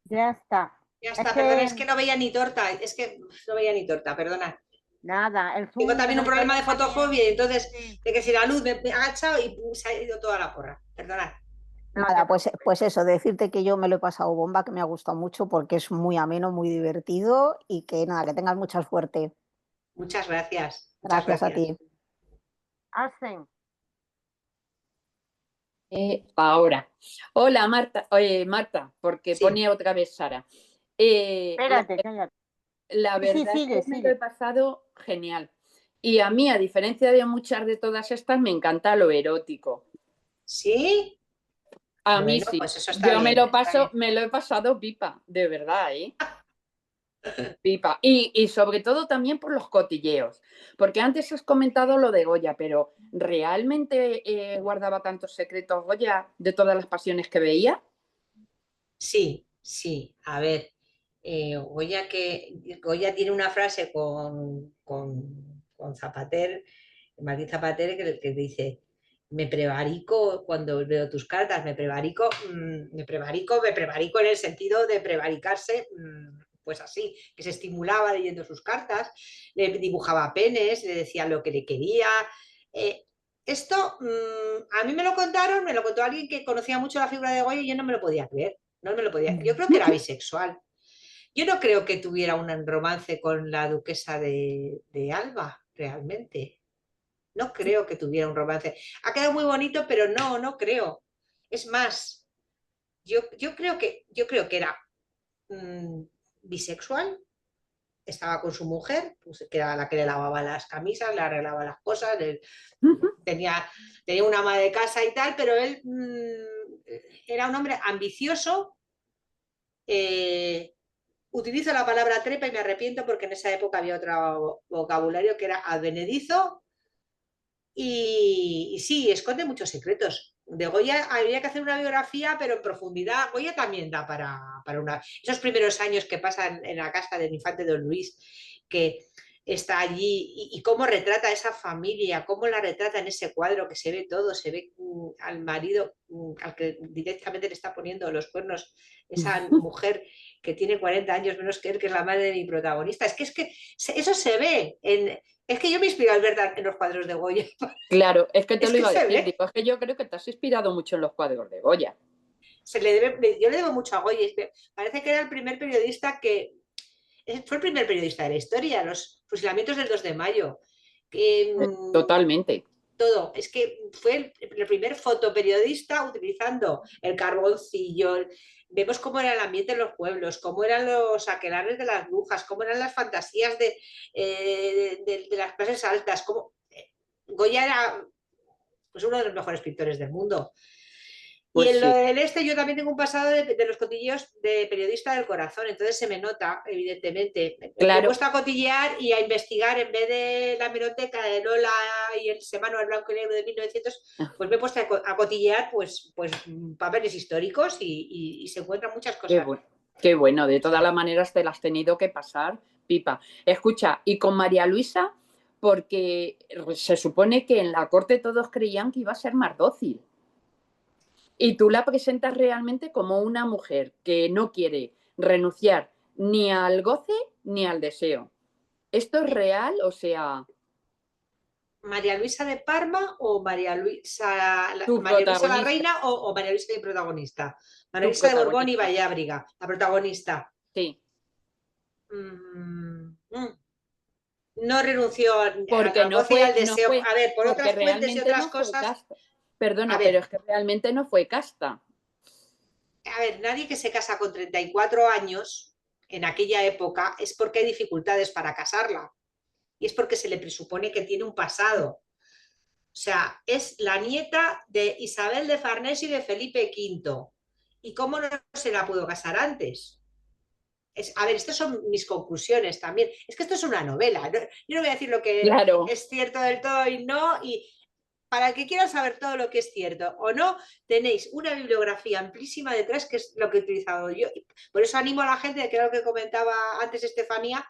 Ya está. Ya está, perdona, es que no veía ni torta, es que no veía ni torta, perdona. Nada, el Tengo zoom también un problema de también. fotofobia y entonces, Sí. de que si la luz me he agachado y se ha ido toda la porra, perdonad. Nada, pues eso, decirte que yo me lo he pasado bomba, que me ha gustado mucho porque es muy ameno, muy divertido y que nada, que tengas mucha suerte. Muchas gracias. Gracias a ti. Hacen. Ahora. Hola, Marta. Oye, Marta, porque Sí. pone otra vez Sara. Espérate, cállate. La Sí, verdad sigue, es que me lo he pasado genial. Y a mí, a diferencia de muchas de todas estas, me encanta lo erótico. ¿Sí? A mí Bueno, sí. pues eso está Yo bien, está bien. me lo he pasado pipa, de verdad, ¿eh? Pipa. Y sobre todo también por los cotilleos. Porque antes has comentado lo de Goya, pero ¿realmente guardaba tantos secretos Goya de todas las pasiones que veía? Sí, sí. A ver, Goya tiene una frase con Zapater, Martín Zapater, que dice: me prevarico cuando veo tus cartas, me prevarico en el sentido de prevaricarse, pues así, que se estimulaba leyendo sus cartas, le dibujaba penes, le decía lo que le quería. Esto a mí me lo contó alguien que conocía mucho la figura de Goya y yo no me lo podía creer. No me lo podía. Yo creo que era bisexual. Yo no creo que tuviera un romance con la duquesa de Alba, realmente. No creo que tuviera un romance. Ha quedado muy bonito, pero no creo. Es más, yo creo que era bisexual, estaba con su mujer, pues, que era la que le lavaba las camisas, le arreglaba las cosas, tenía una ama de casa y tal, pero él era un hombre ambicioso. Utilizo la palabra trepa y me arrepiento porque en esa época había otro vocabulario que era advenedizo y sí, esconde muchos secretos. de Goya habría que hacer una biografía, pero en profundidad. Goya también da para una. Esos primeros años que pasan en la casa del infante Don Luis, que está allí y cómo retrata a esa familia, cómo la retrata en ese cuadro, que se ve todo, se ve al marido al que directamente le está poniendo los cuernos, esa mujer que tiene 40 años menos que él, que es la madre de mi protagonista. Es que eso se ve. Es que yo me inspiro al ver en los cuadros de Goya. Claro, es que te Es lo que iba a se decir, ve. digo, es que yo creo que te has inspirado mucho en los cuadros de Goya. Yo le debo mucho a Goya. Parece que era el primer periodista fue el primer periodista de la historia, los fusilamientos del 2 de mayo. Totalmente. Todo. Es que fue el primer fotoperiodista utilizando el carboncillo. Vemos cómo era el ambiente en los pueblos, cómo eran los aquelarres de las brujas, cómo eran las fantasías de las clases altas. Goya era pues, uno de los mejores pintores del mundo. Y Pues en lo sí. del yo también tengo un pasado de los cotilleos de periodista del corazón, entonces se me nota, evidentemente. Me he Claro, puesto a cotillear y a investigar en vez de la hemeroteca de Lola y el Semanario Blanco y Negro de 1900, pues me he puesto a cotillear pues papeles históricos y se encuentran muchas qué cosas. bueno. Qué bueno, de todas las maneras te las has tenido que pasar, Pipa. Escucha, y con María Luisa, porque se supone que en la corte todos creían que iba a ser más dócil. Y tú la presentas realmente como una mujer que no quiere renunciar ni al goce ni al deseo. ¿Esto es real? O sea, ¿María Luisa de Parma o María Luisa tu la protagonista, reina o María Luisa de protagonista? María tu Luisa de Borbón y protagonista. Vallábriga, la protagonista. Sí, No renunció porque al no goce y al fue, deseo. A ver, por porque otras fuentes y realmente otras no fue cosas. casta. A Perdona, pero ver, es que realmente no fue casta. nadie que se casa con 34 años en aquella época es porque hay dificultades para casarla. Y es porque se le presupone que tiene un pasado. O sea, es la nieta de Isabel de Farnés y de Felipe V. ¿Y cómo no se la pudo casar antes? A ver, estas son mis conclusiones también. Es que esto es una novela. Yo no voy a decir lo que Claro, es cierto del todo y no. Y para el que quiera saber todo lo que es cierto o no, tenéis una bibliografía amplísima detrás, que es lo que he utilizado yo. Por eso animo a la gente, que era lo que comentaba antes Estefanía,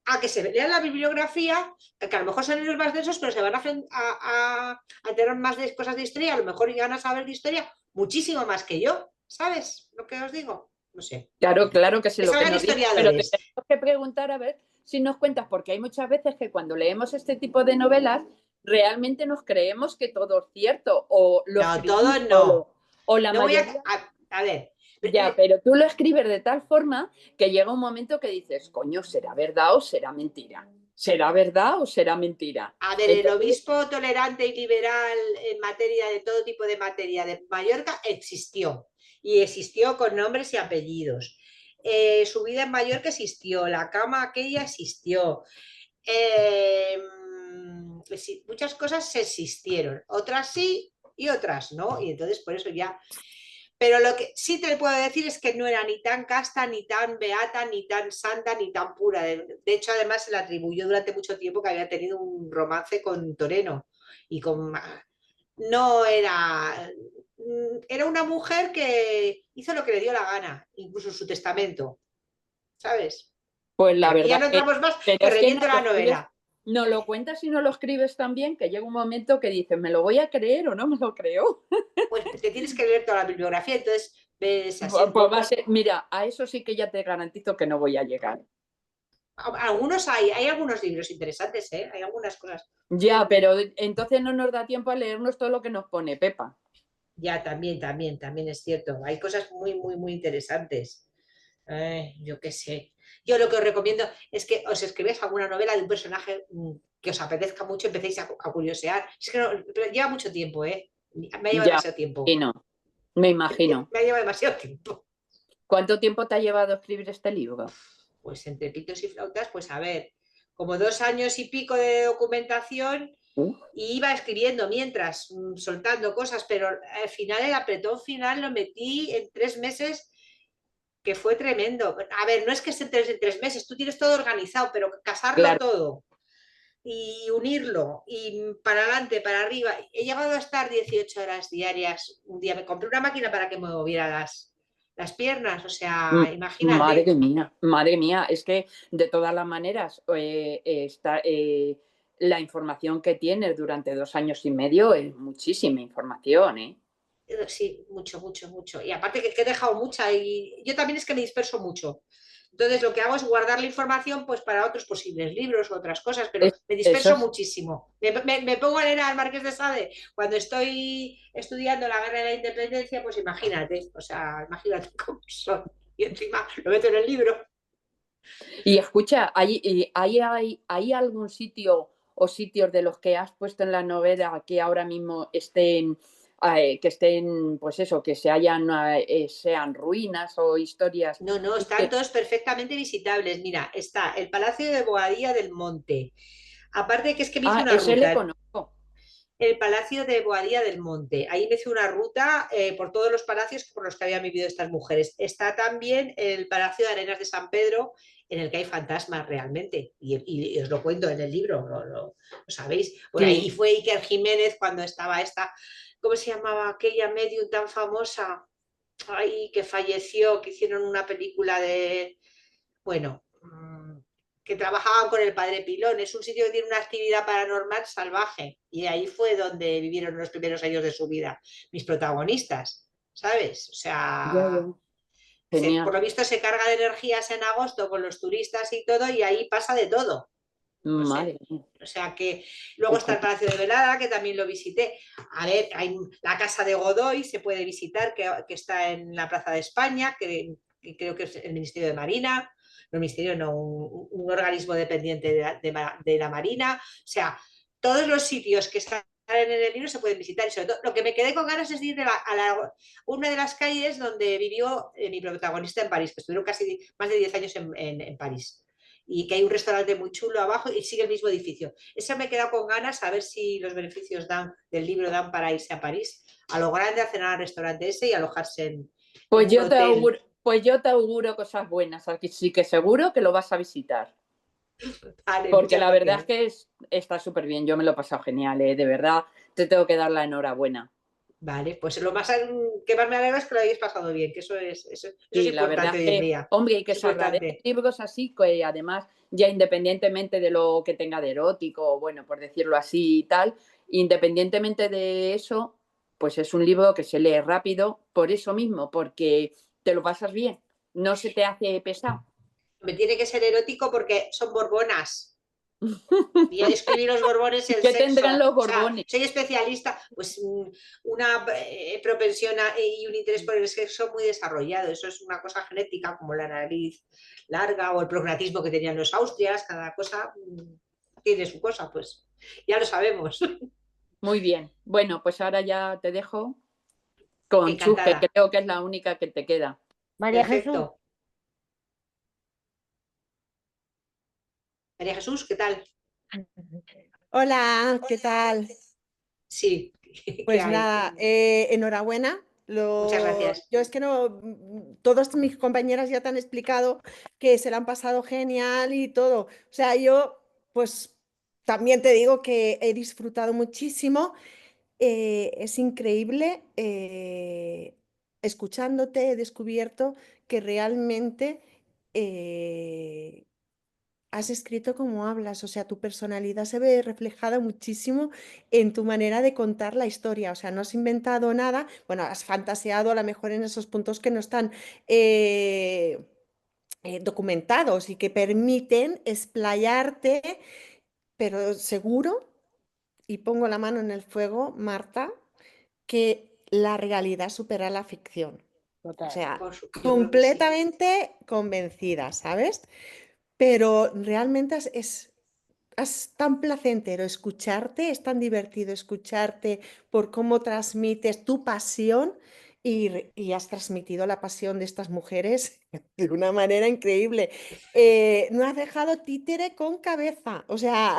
a que se lean la bibliografía, que a lo mejor son libros más densos, pero se van a tener más de cosas de historia, a lo mejor llegan a saber de historia muchísimo más que yo, ¿sabes lo que os digo? No sé. claro que sí Que lo que salgan nos dices, pero te historiadores. tenemos que preguntar a ver si nos cuentas, porque hay muchas veces que cuando leemos este tipo de novelas realmente nos creemos que todo es cierto, o lo No, escribimos todo no. solo, o la No voy mayoría. a ver. Ya, pero tú lo escribes de tal forma que llega un momento que dices, coño, ¿será verdad o será mentira? ¿Será verdad o será mentira? A ver, el Entonces, obispo tolerante y liberal en materia de todo tipo de materia de Mallorca existió. Y existió con nombres y apellidos. Su vida en Mallorca existió, la cama aquella existió. Muchas cosas existieron, otras sí y otras no. Y entonces por eso ya. Pero lo que sí te puedo decir es que no era ni tan casta, ni tan beata, ni tan santa, ni tan pura. De hecho, además se le atribuyó durante mucho tiempo que había tenido un romance con Toreno. Y con. No era. Era una mujer que hizo lo que le dio la gana, incluso en su testamento. ¿Sabes? pues la Pero aquí ya verdad no entramos más, pero que es que reviento la novela. no lo cuentas y no lo escribes tan bien que llega un momento que dices, ¿me lo voy a creer o no me lo creo? Pues te tienes que leer toda la bibliografía, entonces ves así un Pues poco. mira, a eso sí que ya te garantizo que no voy a llegar. Algunos hay algunos libros interesantes, ¿eh? Hay algunas cosas. Ya, pero entonces no nos da tiempo a leernos todo lo que nos pone Pepa. Ya, también es cierto. Hay cosas muy, muy, muy interesantes. Yo qué sé. Yo lo que os recomiendo es que os escribáis alguna novela de un personaje que os apetezca mucho, empecéis a curiosear. Es que pero lleva mucho tiempo, ¿eh? Me ha llevado Ya, demasiado tiempo. y no, me imagino. Me ha llevado demasiado tiempo. ¿Cuánto tiempo te ha llevado a escribir este libro? Pues entre pitos y flautas, pues a ver, como 2 años y pico de documentación y iba escribiendo mientras, soltando cosas, pero al final, el apretón final lo metí en 3 meses, que fue tremendo. A ver, no es que esté en 3 meses, tú tienes todo organizado, pero casarlo Claro. todo. y unirlo y para adelante, para arriba. He llegado a estar 18 horas diarias. Un día me compré una máquina para que me moviera las piernas, o sea, imagínate. Madre mía, es que de todas las maneras la información que tienes durante 2 años y medio es muchísima información, ¿eh? Sí, mucho, mucho, mucho. Y aparte que he dejado mucha y yo también es que me disperso mucho. Entonces lo que hago es guardar la información pues para otros posibles libros o otras cosas, pero me disperso Eso muchísimo. Me pongo a leer al Marqués de Sade cuando estoy estudiando la Guerra de la Independencia, pues imagínate, o sea, imagínate cómo son. Y encima lo meto en el libro. Y escucha, ¿hay algún sitio o sitios de los que has puesto en la novela que ahora mismo estén, pues eso, que sean ruinas o historias? No, no, están todos perfectamente visitables. Mira, está el Palacio de Boadilla del Monte. Aparte que es que me hice una Ese le ruta. conozco. El Palacio de Boadilla del Monte. Ahí me hice una ruta por todos los palacios por los que habían vivido estas mujeres. Está también el Palacio de Arenas de San Pedro, en el que hay fantasmas realmente. Y os lo cuento en el libro, lo sabéis. Bueno, ahí Sí. fue Iker Jiménez cuando estaba esta, ¿cómo se llamaba aquella medium tan famosa? Ay, que falleció, que hicieron una película de, bueno, que trabajaban con el padre Pilón. Es un sitio que tiene una actividad paranormal salvaje y ahí fue donde vivieron los primeros años de su vida mis protagonistas, ¿sabes? O Ya, sea, ya. Genial. por lo visto se carga de energías en agosto con los turistas y todo y ahí pasa de todo. No sé. Madre mía. O sea que luego está el Palacio de Velada, que también lo visité. A ver, hay la Casa de Godoy, se puede visitar, que está en la Plaza de España, que creo que es el Ministerio de Marina, no el Ministerio, no, un organismo dependiente de la Marina. O sea, todos los sitios que están en el libro se pueden visitar. Y sobre todo, lo que me quedé con ganas es de ir una de las calles donde vivió mi protagonista en París, que estuvieron casi más de 10 años en París y que hay un restaurante muy chulo abajo y sigue el mismo edificio. Eso me he quedado con ganas a ver si los beneficios del libro dan para irse a París, a lo grande, a cenar al restaurante ese y alojarse en Pues un yo te hotel. auguro, cosas buenas, aquí sí que seguro que lo vas a visitar. Vale, Porque muchas la verdad gracias. es que está súper bien, yo me lo he pasado genial, de verdad, te tengo que dar la enhorabuena. Vale, pues lo más que más me alegra es que lo hayáis pasado bien, que eso es Sí, la verdad importante es hoy en que, día. hombre, y que Es se agradecen importante. libros así, que además, ya independientemente de lo que tenga de erótico, bueno, por decirlo así y tal, independientemente de eso, pues es un libro que se lee rápido, por eso mismo, porque te lo pasas bien, no se te hace pesado. Me tiene que ser erótico porque son borbonas. Y yo escribí los borbones y el ¿Qué sexo. tendrán los O sea, borbones? soy especialista, pues una propensión y un interés por el sexo muy desarrollado. Eso es una cosa genética, como la nariz larga o el prognatismo que tenían los austrias. Cada cosa tiene su cosa, pues ya lo sabemos. Muy bien. Bueno, pues ahora ya te dejo con Chus, que Encantada. creo que es la única que te queda. María Jesús, Perfecto. María Jesús, ¿qué tal? Hola, ¿qué tal? Sí, ¿qué Pues hay? nada, enhorabuena. Muchas gracias. Yo es que no, todas mis compañeras ya te han explicado que se la han pasado genial y todo. O sea, yo pues también te digo que he disfrutado muchísimo. Es increíble. Escuchándote he descubierto que realmente has escrito como hablas, o sea, tu personalidad se ve reflejada muchísimo en tu manera de contar la historia, o sea, no has inventado nada, bueno, has fantaseado a lo mejor en esos puntos que no están documentados y que permiten explayarte, pero seguro, y pongo la mano en el fuego, Marta, que la realidad supera la ficción. O Total. sea, Yo creo que sí. completamente convencida, ¿sabes? Pero realmente es tan placentero escucharte, es tan divertido escucharte por cómo transmites tu pasión y has transmitido la pasión de estas mujeres de una manera increíble. No has dejado títere con cabeza, o sea,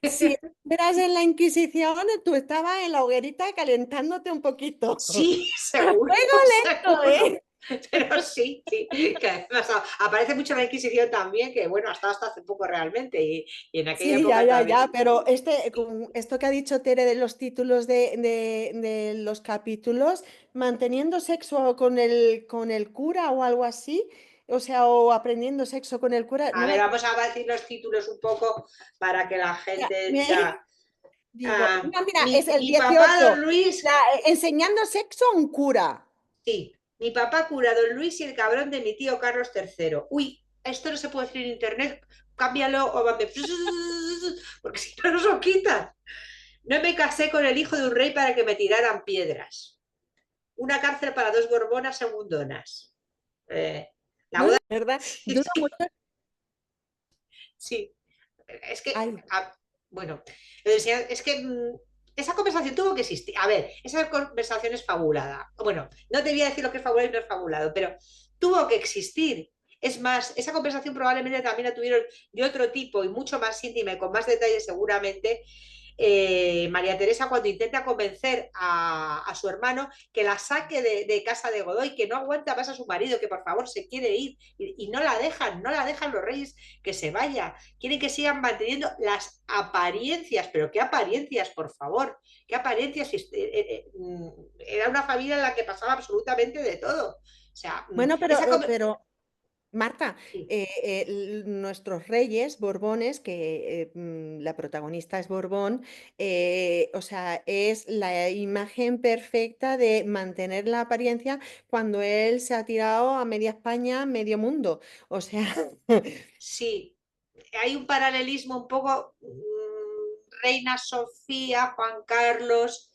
si eras en la Inquisición, tú estabas en la hoguerita calentándote un poquito. Sí, seguro, Fuego lento, seguro. ¿eh? Pero sí, sí, que además aparece mucho en la Inquisición también, que bueno, hasta hace poco realmente, y en aquella Sí, ya, época ya, también. ya, pero con esto que ha dicho Tere de los títulos de los capítulos, manteniendo sexo con el cura o algo así, o sea, o aprendiendo sexo con el cura, A no ver, me... vamos a decir los títulos un poco para que la Ya, gente ya... digo, no, mira, Mi, es el mi papá, 18, don Luis, enseñando sexo a un cura. sí, mi papá cura, don Luis y el cabrón de mi tío Carlos III. Uy, esto no se puede decir en internet, cámbialo o mande... porque si no nos lo quitan. No me casé con el hijo de un rey para que me tiraran piedras. Una cárcel para 2 borbonas segundonas. La boda... ¿Verdad? Sí, Dura mucho. sí. Es que, Ay, bueno, es que esa conversación tuvo que existir. A ver, esa conversación es fabulada. Bueno, no te voy a decir lo que es fabulado y no es fabulado, pero tuvo que existir. Es más, esa conversación probablemente también la tuvieron de otro tipo y mucho más íntima y con más detalles seguramente. María Teresa cuando intenta convencer a su hermano que la saque de casa de Godoy, que no aguanta más a su marido, que por favor se quiere ir y no la dejan, no la dejan los reyes que se vaya, quieren que sigan manteniendo las apariencias, pero ¿qué apariencias, por favor? ¿Qué apariencias? Era una familia en la que pasaba absolutamente de todo. O sea, bueno, esa... pero Marta, Sí. nuestros reyes Borbones, que la protagonista es Borbón, o sea, es la imagen perfecta de mantener la apariencia cuando él se ha tirado a media España, medio mundo. O sea, Sí, hay un paralelismo un poco Reina Sofía, Juan Carlos,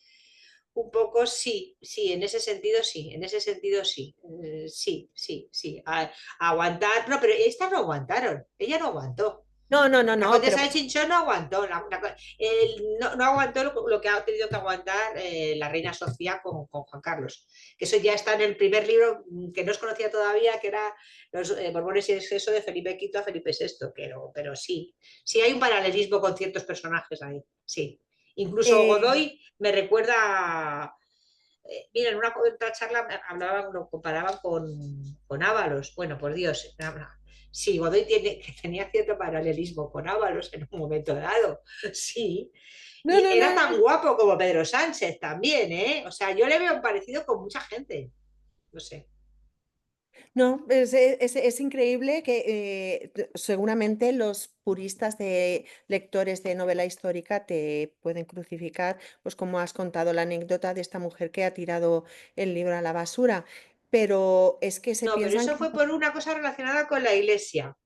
un poco sí, sí, en ese sentido sí, en ese sentido sí, sí, sí, sí. Aguantar, no, pero estas no aguantaron, ella no aguantó. La no, pero condesa de Chinchón no aguantó, no aguantó lo que ha tenido que aguantar la reina Sofía con Juan Carlos. Que eso ya está en el primer libro que no os conocía todavía, que era Los Borbones y el exceso de Felipe V a Felipe VI. Pero sí, sí hay un paralelismo con ciertos personajes ahí, sí. Incluso eh, Godoy me recuerda... Mira, en una otra charla hablaban, lo comparaban con Ábalos. Bueno, por Dios, sí, Godoy tenía cierto paralelismo con Ábalos en un momento dado, sí. no, Y no, era no, tan guapo como Pedro Sánchez también, ¿eh? O sea, yo le veo parecido con mucha gente, no sé. no, es increíble que seguramente los puristas de lectores de novela histórica te pueden crucificar, pues como has contado la anécdota de esta mujer que ha tirado el libro a la basura, pero es que se No, pero piensan eso que fue por una cosa relacionada con la iglesia.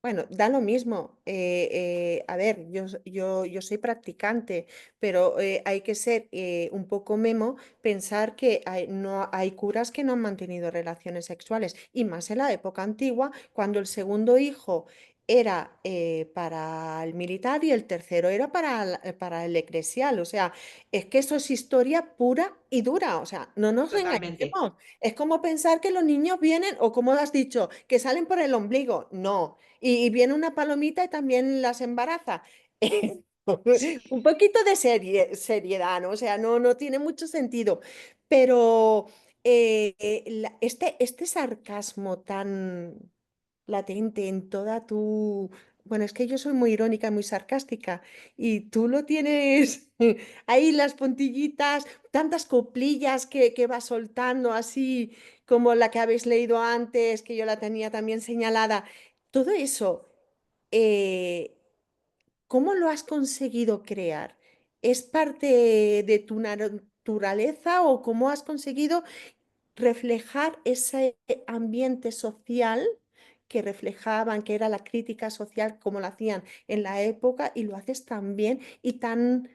bueno, da lo mismo. A ver, yo soy practicante, pero hay que ser un poco memo, pensar que no, hay curas que no han mantenido relaciones sexuales, y más en la época antigua, cuando el segundo hijo era para el militar y el tercero era para el eclesial. O sea, es que eso es historia pura y dura. O sea, no nos Totalmente. engañemos. Es como pensar que los niños vienen, o como has dicho, que salen por el ombligo. No. Y viene una palomita y también las embaraza. Un poquito de seriedad, ¿no? O sea, no tiene mucho sentido. Pero este sarcasmo tan latente en toda tu... Bueno, es que yo soy muy irónica, muy sarcástica, y tú lo tienes ahí las puntillitas, tantas coplillas que vas soltando, así como la que habéis leído antes, que yo la tenía también señalada. Todo eso, eh, ¿cómo lo has conseguido crear? ¿Es parte de tu naturaleza o cómo has conseguido reflejar ese ambiente social que reflejaban, que era la crítica social, como lo hacían en la época, y lo haces tan bien y tan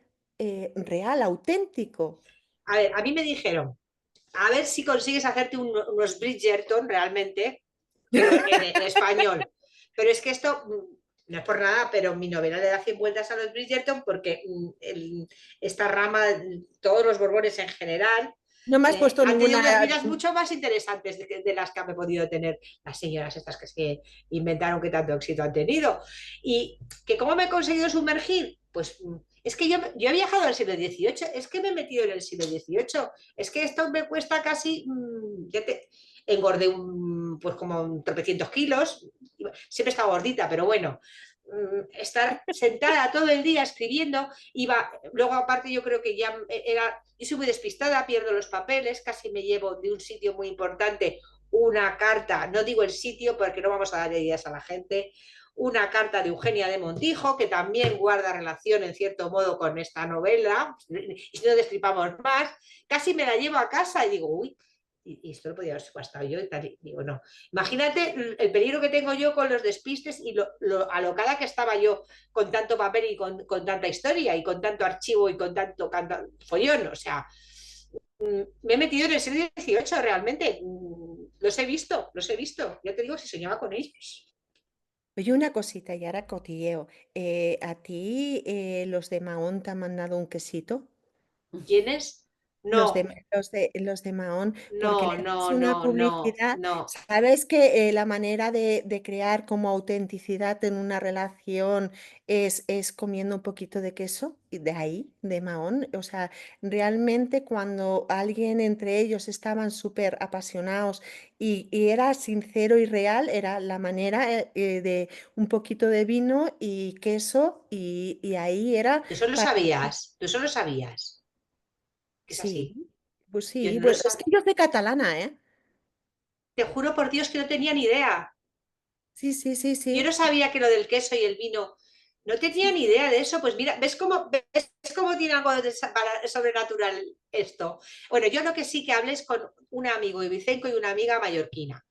real, auténtico? A ver, a mí me dijeron, a ver si consigues hacerte unos Bridgerton realmente, pero en español. Pero es que esto, no es por nada, pero mi novela le da 100 vueltas a los Bridgerton porque esta rama, todos los Borbones en general, No me has puesto han tenido ninguna... unas vidas mucho más interesantes de las que han podido tener las señoras estas que se inventaron que tanto éxito han tenido. Y que cómo me he conseguido sumergir, pues es que yo he viajado al siglo XVIII, es que me he metido en el siglo XVIII, es que esto me cuesta casi... engordé pues como tropecientos kilos, siempre estaba gordita, pero bueno, estar sentada todo el día escribiendo, luego aparte yo creo que yo soy muy despistada, pierdo los papeles, casi me llevo de un sitio muy importante una carta, no digo el sitio porque no vamos a dar ideas a la gente, una carta de Eugenia de Montijo, que también guarda relación en cierto modo con esta novela, y si no destripamos más, casi me la llevo a casa y digo, uy, y esto lo podía haber subastado yo y tal, y digo, no. Imagínate el peligro que tengo yo con los despistes y lo alocada que estaba yo con tanto papel y con tanta historia y con tanto archivo y con tanto follón, o sea, me he metido en el siglo XVIII realmente, los he visto, ya te digo, si soñaba con ellos. Oye, una cosita y ahora cotilleo. ¿A ti los de Mahón te han mandado un quesito? ¿Quiénes? Los de, No, los de Mahón, porque no, les haces no, una no, no, publicidad. no. Sabes que la manera de crear como autenticidad en una relación es comiendo un poquito de queso, y de ahí, de Mahón. O sea, realmente cuando alguien entre ellos estaban súper apasionados y era sincero y real, era la manera de un poquito de vino y queso, y ahí era Tú eso lo para... sabías, tú eso lo sabías, que es Sí, así. pues Yo sí, no lo es sabía. que yo soy catalana, ¿eh? Te juro por Dios que no tenía ni idea. Sí, sí, sí, Yo no sí. sabía que lo del queso y el vino, no tenía Sí, ni idea de eso. Pues mira, ¿ves cómo tiene algo de sobrenatural esto? Bueno, yo lo que sí que hablé es con un amigo ibicenco y una amiga mallorquina.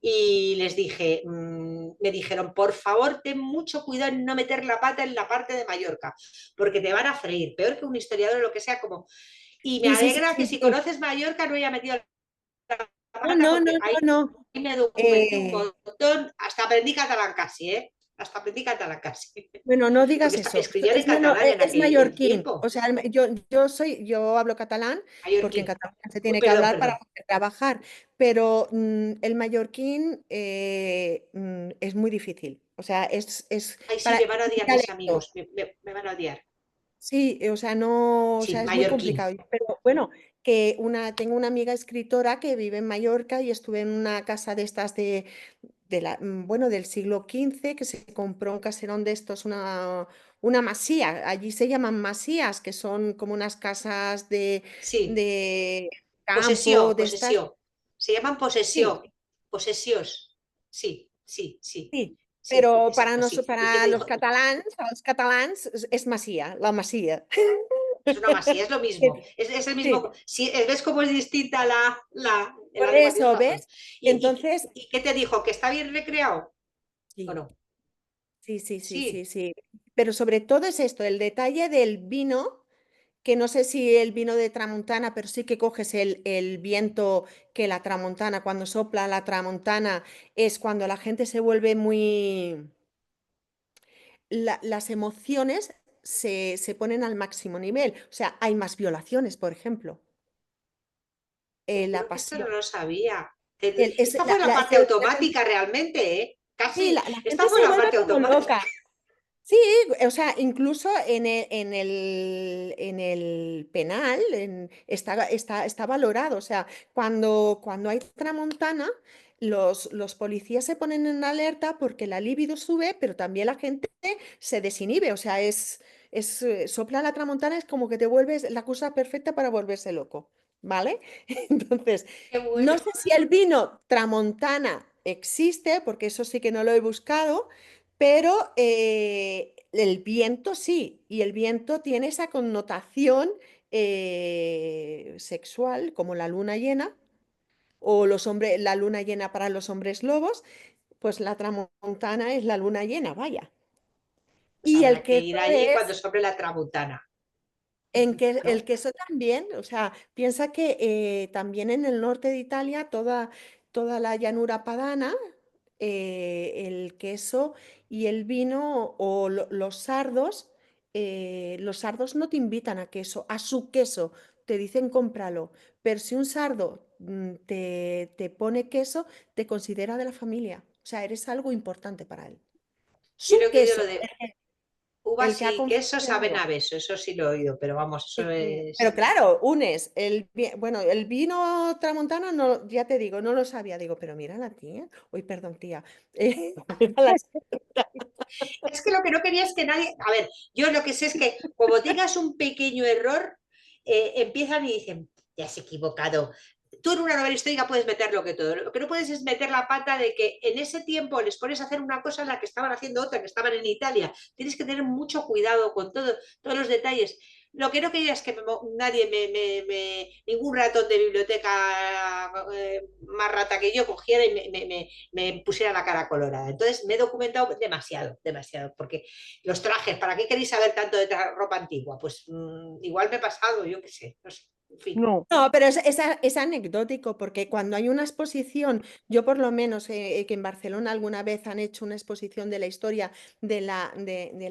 Y les dije, me dijeron, por favor, ten mucho cuidado en no meter la pata en la parte de Mallorca, porque te van a freír, peor que un historiador o lo que sea, como... Y me sí, sí, sí, alegra que sí, si sí. conoces Mallorca no haya metido la No, pata, no, no, porque ahí no, no. me documenté un Eh, montón, hasta aprendí catalán casi, ¿eh? Hasta aprendí catalán casi. bueno, no Porque digas eso. escribían en No, no, catalán en es aquel mallorquín. O tiempo. sea, yo hablo catalán porque en Mallorquín. catalán se Uy, tiene que perdón, hablar para perdón. poder trabajar, pero el mallorquín es muy difícil. O sea, Ay, sí, para me van a es un odiar mis dialecto. amigos. Me van a odiar. Sí, o sea, no, o Sí, sea, es muy mallorquín. complicado. Pero bueno, tengo una amiga escritora que vive en Mallorca y estuve en una casa de estas bueno, del siglo XV, que se compró un caserón de estos, una masía. Allí se llaman masías, que son como unas casas Sí, de campo, posesión, de estas. posesión. Se llaman Sí, posesión. Posesiós. Sí, sí, sí, sí. sí, Pero exacto, sí. ¿Y qué te dijo? para los catalans es masía, la masía. Es una masía, es lo mismo. Es el mismo. Sí, Sí, ¿ves cómo es distinta en por la lengua? Tienes eso, razón. ¿ves? ¿Y, y, Entonces, y qué te dijo? ¿Que está bien recreado o sí. no? Sí, sí, sí, sí, Sí. sí. Pero sobre todo es esto, el detalle del vino, que no sé si el vino de tramontana, pero sí que coges el viento que la tramontana, cuando sopla la tramontana, es cuando la gente se vuelve muy... las emociones se ponen al máximo nivel. O sea, hay más violaciones, por ejemplo. Te La juro que esto no pasión. lo sabía. Es, Esta fue la parte automática realmente, ¿eh? sí, Casi. la Esta gente fue se la vuelve parte como automática. loca. Sí, o sea, incluso en el penal está valorado. O sea, cuando hay tramontana, los policías se ponen en alerta porque la libido sube, pero también la gente se desinhibe. O sea, sopla la tramontana, es como que te vuelves la cosa perfecta para volverse loco. ¿Vale? Entonces, Qué no bueno. sé si el vino tramontana existe, porque eso sí que no lo he buscado. Pero el viento sí, y el viento tiene esa connotación sexual, como la luna llena, o la luna llena para los hombres lobos, pues la tramontana es la luna llena, vaya. Pues Y el habrá que queso ir allí cuando es sobre la tramontana, el ¿no? queso también, o sea, piensa que también en el norte de Italia, toda la llanura padana, el queso y el vino o los sardos no te invitan a queso, a su queso, te dicen cómpralo, pero si un sardo te pone queso, te considera de la familia, o sea, eres algo importante para él. Yo Su creo que he oído queso. lo de Uvas que ha y queso saben confeccionado. a beso, eso sí lo he oído, pero vamos, eso es... Pero claro, unes bueno, el vino tramontano, no, ya te digo, no lo sabía. Digo, pero mira la tía. Uy, perdón, tía. Mira la Es que lo que no quería es que nadie... A ver, yo lo que sé es que como tengas un pequeño error, empiezan y dicen, te has equivocado. Tú en una novela histórica puedes meter lo que todo. Lo que no puedes es meter la pata de que en ese tiempo les pones a hacer una cosa en la que estaban haciendo otra, que estaban en Italia. Tienes que tener mucho cuidado con todos los detalles. Lo que no quería es que nadie, ningún ratón de biblioteca más rata que yo cogiera y me pusiera la cara colorada. Entonces me he documentado demasiado, demasiado, porque los trajes, ¿para qué queréis saber tanto de ropa antigua? Pues igual me he pasado, yo qué sé, no sé, en fin. No, pero es anecdótico porque cuando hay una exposición, yo por lo menos que en Barcelona alguna vez han hecho una exposición de la historia de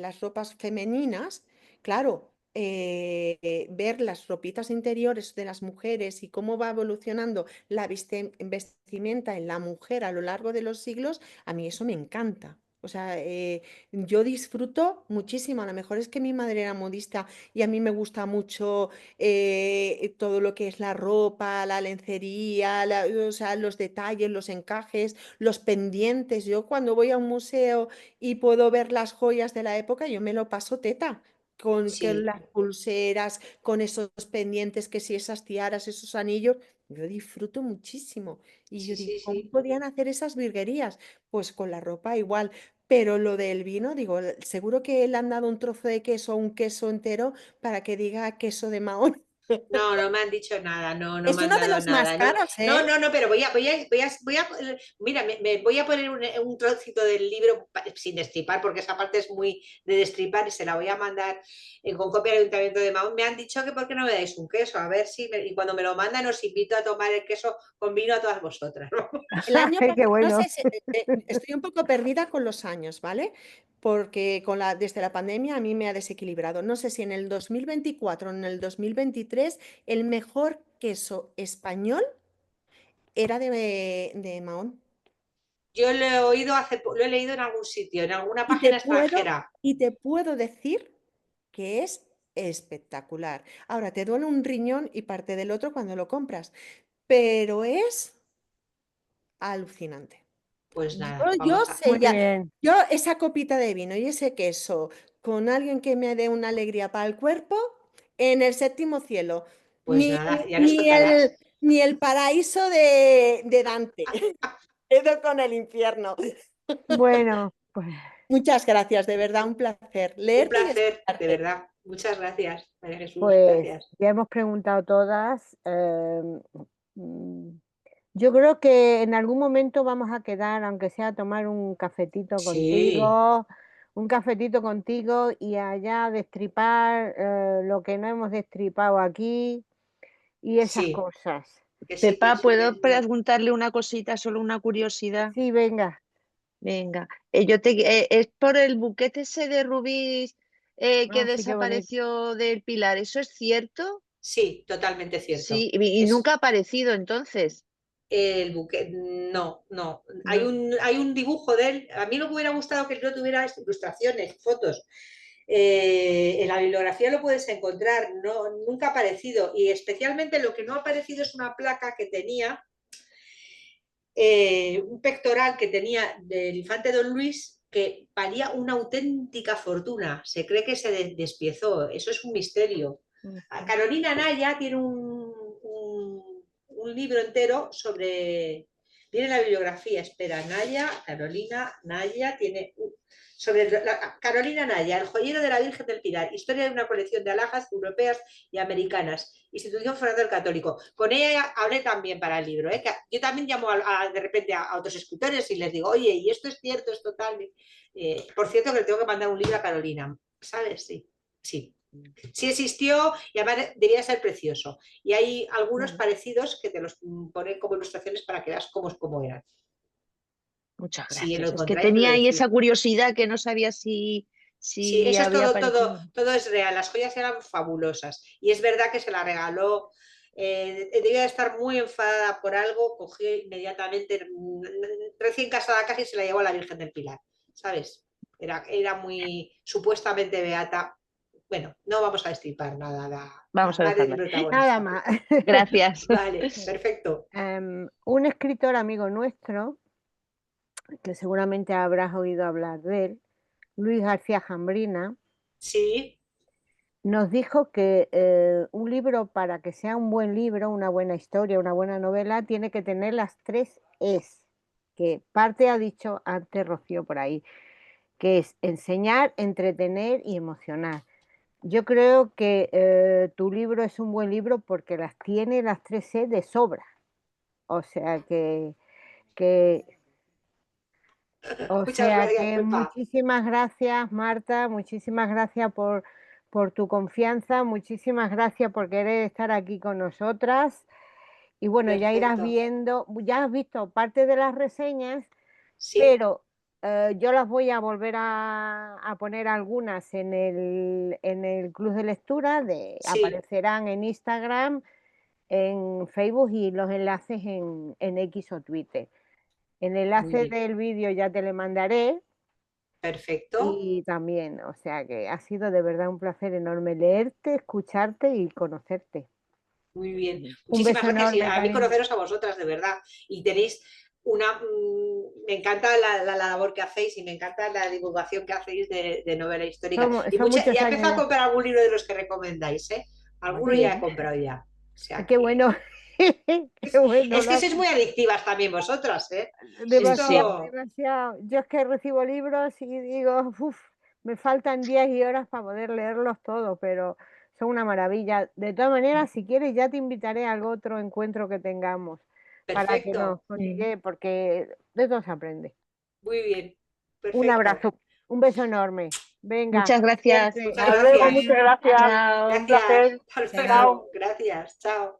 las ropas femeninas, claro, ver las ropitas interiores de las mujeres y cómo va evolucionando la vestimenta en la mujer a lo largo de los siglos, a mí eso me encanta. O sea, yo disfruto muchísimo. A lo mejor es que mi madre era modista y a mí me gusta mucho todo lo que es la ropa, la lencería, o sea, los detalles, los encajes, los pendientes. Yo cuando voy a un museo y puedo ver las joyas de la época, yo me lo paso teta. Con Sí, las pulseras, con esos pendientes, que si esas tiaras, esos anillos, yo disfruto muchísimo. Y yo sí, digo, sí, ¿cómo sí. podían hacer esas virguerías? Pues con la ropa igual. Pero lo del vino, digo, seguro que le han dado un trozo de queso, un queso entero, para que diga queso de Mahón. No, no me han dicho nada, no, no Es me han uno de dado los más nada. No, caros, no, ¿eh? no, no, pero mira, me voy a poner un trocito del libro sin destripar, porque esa parte es muy de destripar y se la voy a mandar con copia al Ayuntamiento de Mahón. Me han dicho que por qué no me dais un queso, a ver si, y cuando me lo mandan os invito a tomar el queso con vino a todas vosotras. El año Qué pasado, no bueno. sé, estoy un poco perdida con los años, ¿vale? Porque desde la pandemia a mí me ha desequilibrado. No sé si en el 2024 o en el 2023 el mejor queso español era de Mahón. Yo lo he oído lo he leído en algún sitio, en alguna Y te página puedo, extranjera. y te puedo decir que es espectacular. Ahora, te duele un riñón y parte del otro cuando lo compras, pero es alucinante. Pues Yo, nada, yo vamos a... sé Muy ya, bien. yo esa copita de vino y ese queso con alguien que me dé una alegría para el cuerpo, en el séptimo cielo, Pues ni, nada, ya nos ni contarás. el, ni el paraíso de Dante, quedo con el infierno. Bueno, pues Muchas gracias, de verdad, un placer Un leerte y placer, de escucharte. verdad. Muchas gracias, María Jesús. Pues Gracias. ya hemos preguntado todas. Mm, yo creo que en algún momento vamos a quedar, aunque sea a tomar Sí, un cafetito contigo y allá destripar lo que no hemos destripado aquí y esas sí, cosas. que sí, que Pepa, sí. ¿puedo preguntarle una cosita, solo una curiosidad? Sí, venga. Venga, es por el buquete ese de rubíes que Ah, sí, qué bonito. desapareció del Pilar, ¿eso es cierto? Sí, totalmente cierto. Sí, y Es nunca ha aparecido entonces. el buque. No, no. No. Hay un dibujo de él. A mí me hubiera gustado que no tuviera ilustraciones, fotos. En la bibliografía lo puedes encontrar, no, nunca ha aparecido. Y especialmente lo que no ha aparecido es una placa que tenía un pectoral que tenía del infante Don Luis que valía una auténtica fortuna. Se cree que se despiezó. Eso es un misterio. Ujú. Carolina Naya tiene un libro entero sobre... Tiene la bibliografía, espera, Naya, Carolina Naya, tiene sobre Carolina Naya, el joyero de la Virgen del Pilar, historia de una colección de alhajas europeas y americanas, Institución Fernando el Católico. Con ella hablé también para el libro. Que yo también llamo de repente a otros escritores y les digo, oye, y esto es cierto, es total. Por cierto, que le tengo que mandar un libro a Carolina, ¿sabes? Sí, sí. Sí existió y además debía ser precioso. Y hay algunos Bueno, parecidos que te los ponen como ilustraciones para que veas cómo eran. muchas Si lo gracias. Es que encontráis, me lo tenía ahí decís. esa curiosidad que no sabía Sí, si eso es había todo, todo, aparecido. todo es real. Las joyas eran fabulosas. Y es verdad que se la regaló. Debía de estar muy enfadada por algo. Cogió inmediatamente, recién casada casi, se la llevó a la Virgen del Pilar. ¿Sabes? era muy supuestamente beata. Bueno, no vamos a destripar nada, Vamos a nadie es dejarla. protagonista. Nada más. Gracias. Vale, perfecto. Un escritor amigo nuestro, que seguramente habrás oído hablar de él, Luis García Jambrina, Sí, nos dijo que un libro, para que sea un buen libro, una buena historia, una buena novela, tiene que tener las 3 Es, que parte ha dicho antes Rocío por ahí, que es enseñar, entretener y emocionar. Yo creo que tu libro es un buen libro porque las tiene las 3 E de sobra. O sea que muchas gracias, Pepa. muchísimas gracias, Marta, muchísimas gracias por tu confianza, muchísimas gracias por querer estar aquí con nosotras. Y bueno, ya irás Perfecto. viendo, ya has visto parte de las reseñas, Sí, pero yo las voy a volver a poner algunas en el club de lectura, sí, aparecerán en Instagram, en Facebook y los enlaces en X o Twitter. El muy enlace bien, del vídeo ya te le mandaré perfecto. y también, o sea que ha sido de verdad un placer enorme leerte, escucharte y conocerte. Muy bien, Un muchísimas beso gracias. Y enorme, a mí cariño. conoceros a vosotras, de verdad. Y tenéis me encanta la labor que hacéis y me encanta la divulgación que hacéis de novela histórica. Son muchos Ya he años empezado a ya. comprar algún libro de los que recomendáis, ¿eh? Alguno Sí, ya he comprado ya. O sea qué que... bueno, qué bueno. Es que sois muy adictivas también vosotras, ¿eh? Demasiado, Esto... demasiado. Yo es que recibo libros y digo, uff, me faltan días y horas para poder leerlos todos, pero son una maravilla. De todas maneras, si quieres, ya te invitaré a algún otro encuentro que tengamos para que nos Perfecto, cotigue, porque de todo se aprende. muy bien, Un perfecto. abrazo, un beso enorme. Venga, Muchas gracias. suerte. Muchas Hasta luego, gracias. muchas gracias. Chao. Un Gracias. placer. Hasta Chao. luego. Gracias. Chao.